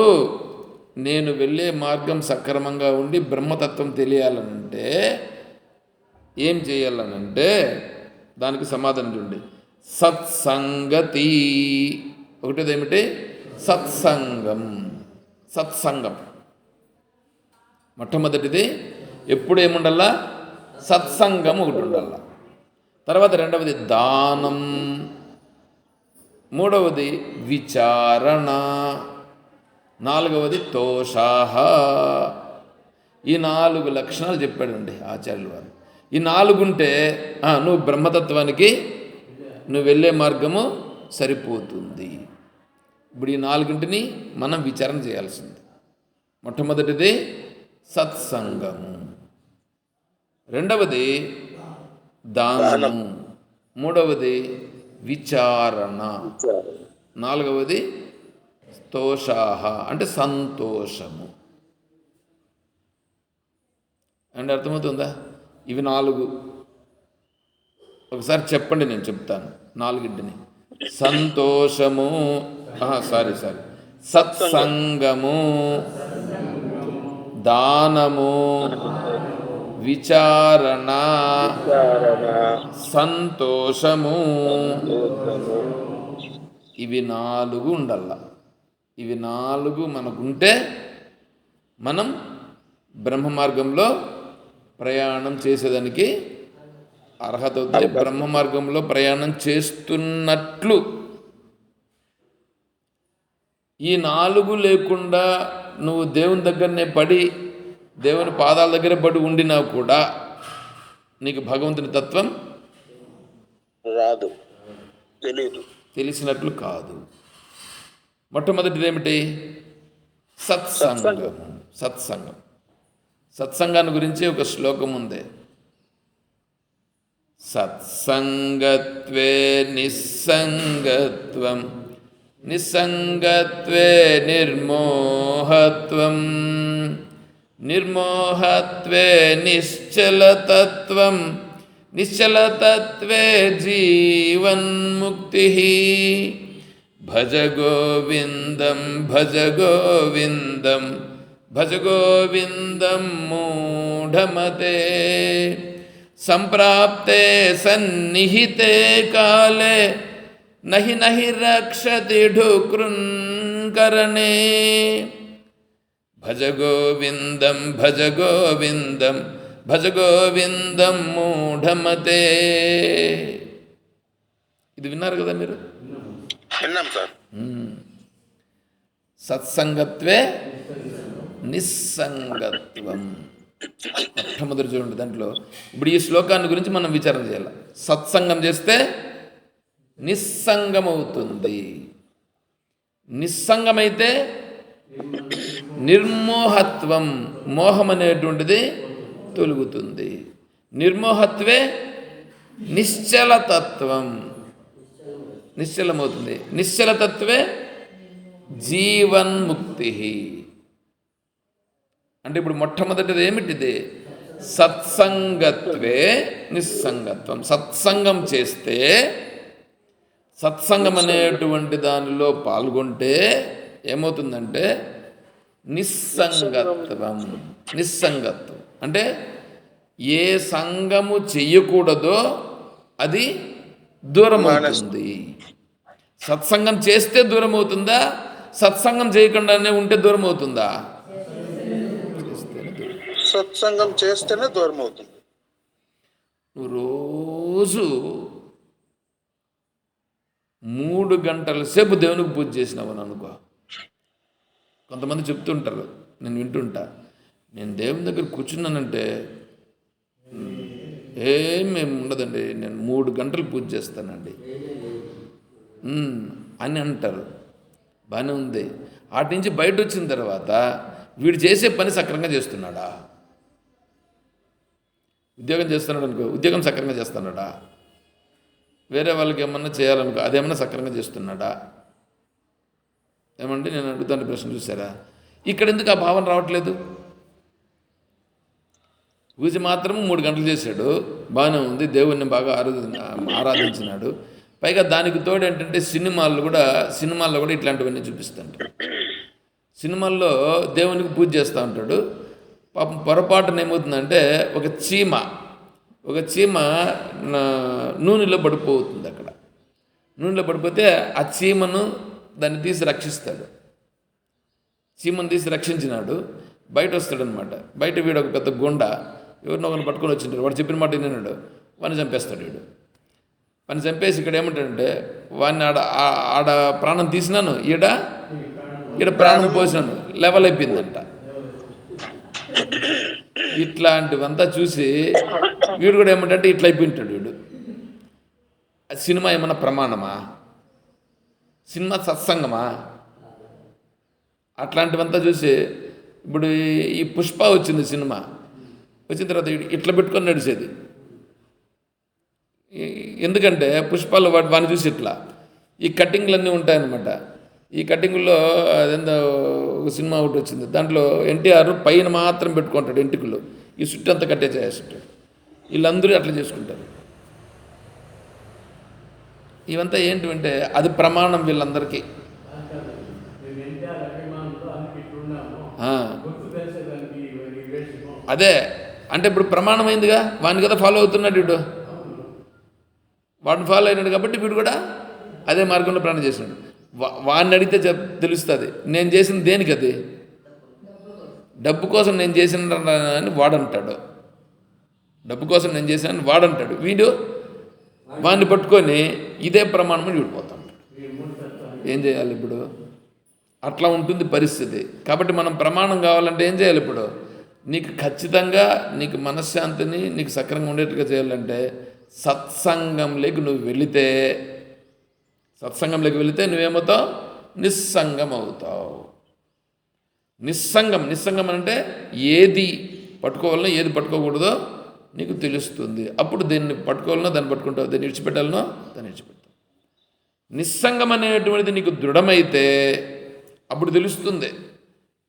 నేను వెళ్ళే మార్గం సక్రమంగా ఉండి బ్రహ్మతత్వం తెలియాలనంటే ఏం చేయాలనంటే దానికి సమాధానం చూడండి. సత్సంగతి. ఒకటేది ఏమిటి? సత్సంగం. మొట్టమొదటిది ఎప్పుడు ఏముండాలా? సత్సంగం ఒకటి ఉండాల. తర్వాత రెండవది దానం, మూడవది విచారణ, నాలుగవది తోషాహ. ఈ 4 లక్షణాలు చెప్పాడండి ఆచార్యుల వారు. ఈ 4 ఉంటే నువ్వు బ్రహ్మతత్వానికి నువ్వు వెళ్ళే మార్గము సరిపోతుంది. ఇప్పుడు ఈ 4 మనం విచారణ చేయాల్సింది. మొట్టమొదటిది సత్సంగము, రెండవది దానము, మూడవది విచారణ, నాలుగవది తోషాహ అంటే సంతోషము. అంటే అర్థమవుతుందా? ఇవి 4 ఒకసారి చెప్పండి, నేను చెప్తాను 4. సంతోషము, సత్సంగము, దానము, విచారణ, సంతోషము. ఇవి 4 ఉండాల. ఇవి 4 మనకుంటే మనం బ్రహ్మ మార్గంలో ప్రయాణం చేసేదానికి అర్హత అవుతుంది. బ్రహ్మ మార్గంలో ప్రయాణం చేస్తున్నట్లు. ఈ 4 లేకుండా నువ్వు దేవుని దగ్గరనే పడి, దేవుని పాదాల దగ్గర పడి ఉండినా కూడా నీకు భగవంతుని తత్వం రాదు, తెలిసినట్లు కాదు. మొట్టమొదటిది ఏమిటి? సత్సంగం. సత్సంగాన్ని గురించి ఒక శ్లోకం ఉంది. సత్సంగత్వే నిస్సంగత్వం, నిస్సంగత్వే నిర్మోహత్వం, నిర్మోహత్వే నిశ్చలతత్వం, నిశ్చలతత్వే జీవన్ముక్తి. భజ గోవిందం భజ గోవిందం మూఢమతే సంప్రాప్తే సన్నిహితే కాలే నహి నహి రక్షతి ఢుకృన్కరణే. భజ గోవిందం భజ గోవిందం భజ గోవిందం మూఢమతే. ఇది విన్నారు కదా మీరు? విన్నాం సార్. సత్సంగత్వే నిస్సంగత్వం. మొట్టమొదటి చూడండి దాంట్లో. ఇప్పుడు ఈ శ్లోకాన్ని గురించి మనం విచారణ చేయాలి. సత్సంగం చేస్తే నిస్సంగం అవుతుంది. నిస్సంగమైతే నిర్మోహత్వం, మోహం అనేటువంటిది తొలుగుతుంది. నిర్మోహత్వే నిశ్చలతత్వం, నిశ్చలమవుతుంది. నిశ్చలతత్వే జీవన్ముక్తి. అంటే ఇప్పుడు మొట్టమొదటిది ఏమిటిది? సత్సంగత్వే నిస్సంగత్వం. సత్సంగం చేస్తే, సత్సంగం అనేటువంటి దానిలో పాల్గొంటే ఏమవుతుందంటే నిస్సంగత్వం. నిస్సంగత్వం అంటే ఏ సంగము చెయ్యకూడదో అది దూరం అవుతుంది. సత్సంగం చేస్తే దూరం అవుతుందా? సత్సంగం చేయకుండానే ఉంటే దూరం అవుతుందా? సత్సంగం చేస్తేనే దూరం అవుతుంది. నువ్వు రోజు 3 గంటల సేపు దేవునికి పూజ చేసినావు అని అనుకో. కొంతమంది చెప్తుంటారు, నేను వింటుంటా, నేను దేవుని దగ్గర కూర్చున్నానంటే ఏమేమి ఉండదండి, నేను 3 గంటలు పూజ చేస్తానండి అని అంటారు. బాగానే ఉంది. వాటి నుంచి బయట వచ్చిన తర్వాత వీడు చేసే పని సక్రమంగా చేస్తున్నాడా? ఉద్యోగం చేస్తున్నాడు అనుకో, ఉద్యోగం సక్రమంగా చేస్తున్నాడా? వేరే వాళ్ళకి ఏమన్నా చేయాలనుకో, అదేమన్నా సక్రమంగా చేస్తున్నాడా? ఏమండి నేను అడుగుతాను ప్రశ్న, చూసారా? ఇక్కడ ఎందుకు ఆ భావన రావట్లేదు? పూజ మాత్రం 3 గంటలు చేశాడు, బాగానే ఉంది, దేవుణ్ణి బాగా ఆరాధించినాడు. పైగా దానికి తోడు ఏంటంటే సినిమాల్లో కూడా ఇట్లాంటివన్నీ చూపిస్తుంటారు. సినిమాల్లో దేవునికి పూజ చేస్తూ ఉంటాడు. పాపం పొరపాటున ఏమవుతుందంటే ఒక చీమ నూనెలో పడిపోతుంది. అక్కడ నూనెలో పడిపోతే ఆ చీమను దాన్ని తీసి రక్షిస్తాడు. చీమను తీసి రక్షించినాడు, బయట వస్తాడనమాట. బయట వీడు ఒక పెద్ద గుండ ఎవరినో ఒకరిని పట్టుకొని వచ్చింటాడు. వాడు చెప్పిన మాట విన్నాడు, వాడిని చంపేస్తాడు. వీడు వాడిని చంపేసి ఇక్కడ ఏమంటాడంటే, వాడిని ఆడ ప్రాణం తీసినాను, ఈడ ప్రాణం పోసినాను, లెవెల్ అయిపోయిందంట. ఇట్లాంటివంతా చూసి వీడు కూడా ఏమంటే ఇట్లా అయిపోయింటాడు. వీడు సినిమా ఏమన్నా ప్రమాణమా? సినిమా సత్సంగమా? అట్లాంటివంతా చూసి ఇప్పుడు ఈ పుష్ప వచ్చింది, సినిమా వచ్చిన తర్వాత ఇట్లా పెట్టుకొని నడిచేది. ఎందుకంటే పుష్పాలు వాడిని చూసి ఇట్లా ఈ కట్టింగ్లన్నీ ఉంటాయన్నమాట. ఈ కట్టింగుల్లో అదేందో ఒక సినిమా ఒకటి వచ్చింది, దాంట్లో ఎన్టీఆర్ పైన మాత్రం పెట్టుకుంటాడు ఎంటికలు, ఈ చుట్టూ అంతా కట్టేసేస్తుంటాడు. వీళ్ళందరూ అట్లా చేసుకుంటారు. ఇవంతా ఏంటంటే అది ప్రమాణం వీళ్ళందరికీ. అదే అంటే ఇప్పుడు ప్రమాణం అయిందిగా, వాడిని కదా ఫాలో అవుతున్నాడు వీడు. వాడిని ఫాలో అయినాడు కాబట్టి వీడు కూడా అదే మార్గంలో ప్రాణం చేసినాడు. వాడిని అడిగితే తెలుస్తుంది నేను చేసిన దేనికి, అది డబ్బు కోసం నేను చేసిన అని వాడంటాడు. డబ్బు కోసం నేను చేశానని వాడంటాడు. వీడు వాడిని పట్టుకొని ఇదే ప్రమాణం వీడిపోతాడు. ఏం చేయాలి ఇప్పుడు? అట్లా ఉంటుంది పరిస్థితి. కాబట్టి మనం ప్రమాణం కావాలంటే ఏం చేయాలి? ఇప్పుడు నీకు ఖచ్చితంగా నీకు మనశ్శాంతిని నీకు సక్రంగా ఉండేట్టుగా చేయాలంటే సత్సంగంలోకి నువ్వు వెళితే నువ్వేమవుతావు? నిస్సంగం అవుతావు. నిస్సంగం అంటే ఏది పట్టుకోవాలనో ఏది పట్టుకోకూడదో నీకు తెలుస్తుంది. అప్పుడు దీన్ని పట్టుకోవాలనో దాన్ని పట్టుకుంటావు, దాన్ని విడిచిపెట్టాలనో దాన్ని విడిచిపెడతావు. నిస్సంగం అనేటువంటిది నీకు దృఢమైతే అప్పుడు తెలుస్తుంది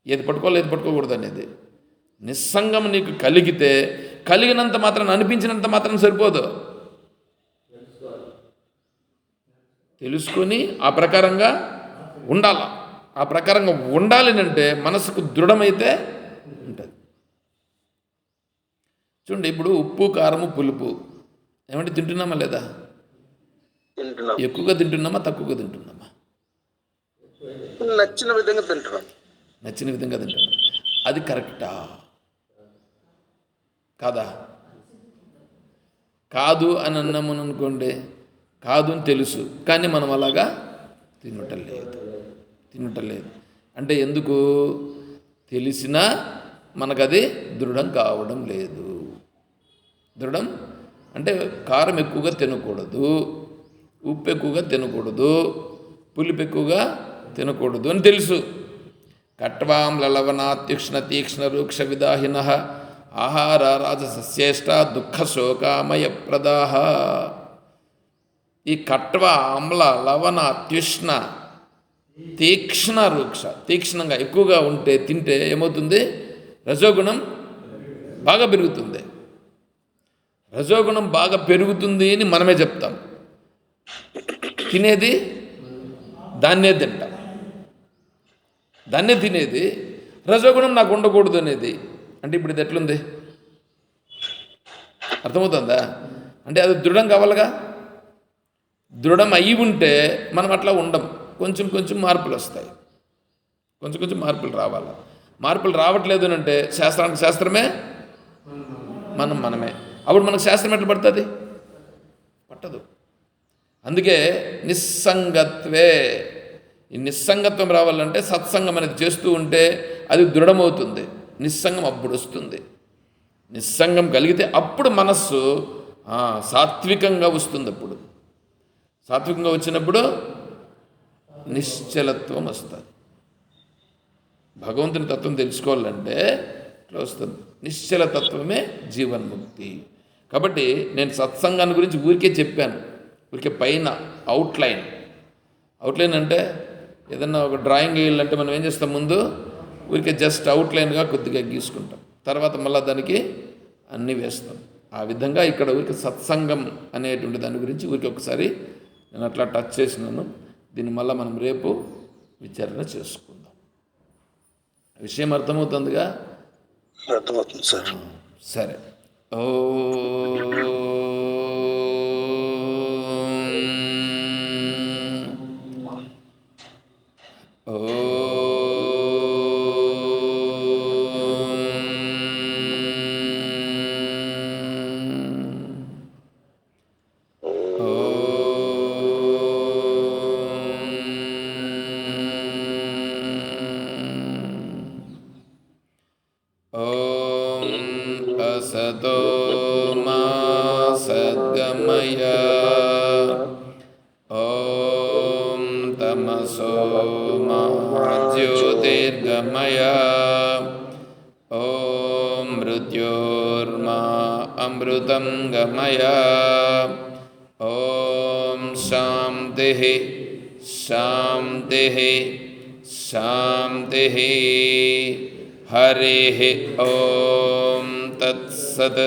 ఏది పట్టుకోవాలి ఏది పట్టుకోకూడదు అనేది. నిస్సంగం నీకు కలిగినంత మాత్రం, అనిపించినంత మాత్రం సరిపోదు. తెలుసుకొని ఆ ప్రకారంగా ఉండాలి. ఆ ప్రకారంగా ఉండాలి అంటే మనసుకు దృఢమైతే ఉంటుంది. చూడండి, ఇప్పుడు ఉప్పు, కారము, పులుపు ఏమంటే తింటున్నామా లేదా? తింటున్నాం. ఎక్కువగా తింటున్నామా, తక్కువగా తింటున్నామా? నచ్చిన విధంగా తింటున్నాం. నచ్చిన విధంగా తింటున్నాం. అది కరెక్టా కాదా? కాదు అని అన్నాము అనుకోండి, కాదు అని తెలుసు, కానీ మనం అలాగా తినటం లేదు. అంటే ఎందుకు? తెలిసినా మనకది దృఢం కావడం లేదు. దృఢం అంటే కారం ఎక్కువగా తినకూడదు, ఉప్పు ఎక్కువగా తినకూడదు, పులుపు ఎక్కువగా తినకూడదు అని తెలుసు. కట్వాం లలవనాత్యుక్ష్ణ తీక్ష్ణ రూక్ష విదాహిన ఆహార రాజసస్యేష్ట దుఃఖ శోకామయ ప్రదాహ. ఈ కట్వ, ఆమ్ల, లవణ, అత్యుష్ణ, తీక్ష్ణ, రూక్ష, తీక్ష్ణంగా ఎక్కువగా ఉంటే తింటే ఏమవుతుంది? రజోగుణం బాగా పెరుగుతుంది. రజోగుణం బాగా పెరుగుతుంది అని మనమే చెప్తాం, తినేది దాన్నే తింటాం. దాన్నే తినేది రజోగుణం నాకు ఉండకూడదు అనేది. అంటే ఇప్పుడు ఇది ఎట్లుంది? అర్థమవుతుందా? అంటే అది దృఢం కావాలిగా. దృఢం అయి ఉంటే మనం అట్లా ఉండం. కొంచెం కొంచెం మార్పులు వస్తాయి, కొంచెం కొంచెం మార్పులు రావాలి. మార్పులు రావట్లేదు అని అంటే శాస్త్రానికి శాస్త్రమే, మనమే. అప్పుడు మనకు శాస్త్రం ఎట్లా పడుతుంది? పట్టదు. అందుకే నిస్సంగత్వే. ఈ నిస్సంగత్వం రావాలంటే సత్సంగం అనేది చేస్తూ ఉంటే అది దృఢమవుతుంది. నిస్సంగం అప్పుడు వస్తుంది. నిస్సంగం కలిగితే అప్పుడు మనస్సు సాత్వికంగా వస్తుంది. అప్పుడు సాత్వికంగా వచ్చినప్పుడు నిశ్చలత్వం వస్తుంది. భగవంతుని తత్వం తెలుసుకోవాలంటే ఇట్లా వస్తుంది. నిశ్చల తత్వమే జీవన్ముక్తి. కాబట్టి నేను సత్సంగాన్ని గురించి ఊరికే చెప్పాను, ఊరికే పైన అవుట్లైన్ అంటే ఏదన్నా ఒక డ్రాయింగ్ వేయాలంటే మనం ఏం చేస్తాం? ముందు ఊరికే జస్ట్ అవుట్లైన్గా కొద్దిగా గీసుకుంటాం, తర్వాత మళ్ళీ దానికి అన్నీ వేస్తాం. ఆ విధంగా ఇక్కడ ఊరికి సత్సంగం అనేటువంటి దాని గురించి ఊరికి ఒకసారి నేను అట్లా టచ్ చేసినాను. దీన్ని మళ్ళీ మనం రేపు విచారణ చేసుకుందాం. విషయం అర్థమవుతుందిగా? అర్థమవుతుంది సార్. సరే. ఓ असतो मा सद्गमय ॐ तमसो मा ज्योतिर्गमय ॐ मृत्योर्मा अमृतं गमय ॐ शान्तिः शान्तिः शान्तिः हरिः ॐ तत्सत्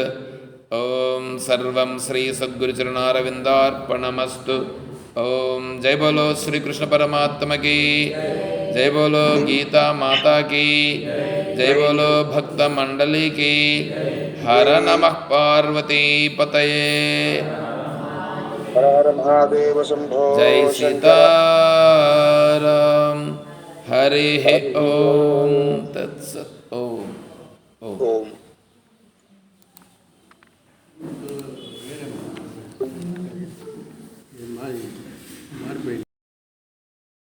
ॐ सर्वं श्री सद्गुरुचरणारविन्दार्पणमस्तु। ॐ जय बोलो श्री कृष्ण परमात्मा की जय, बोलो गीता माता की जय, बोलो भक्त मंडली की। हर नमः पार्वती पतये। हर हर महादेव शंभो जय सीताराम। हरि ओम तत्सत्। ओम ओम।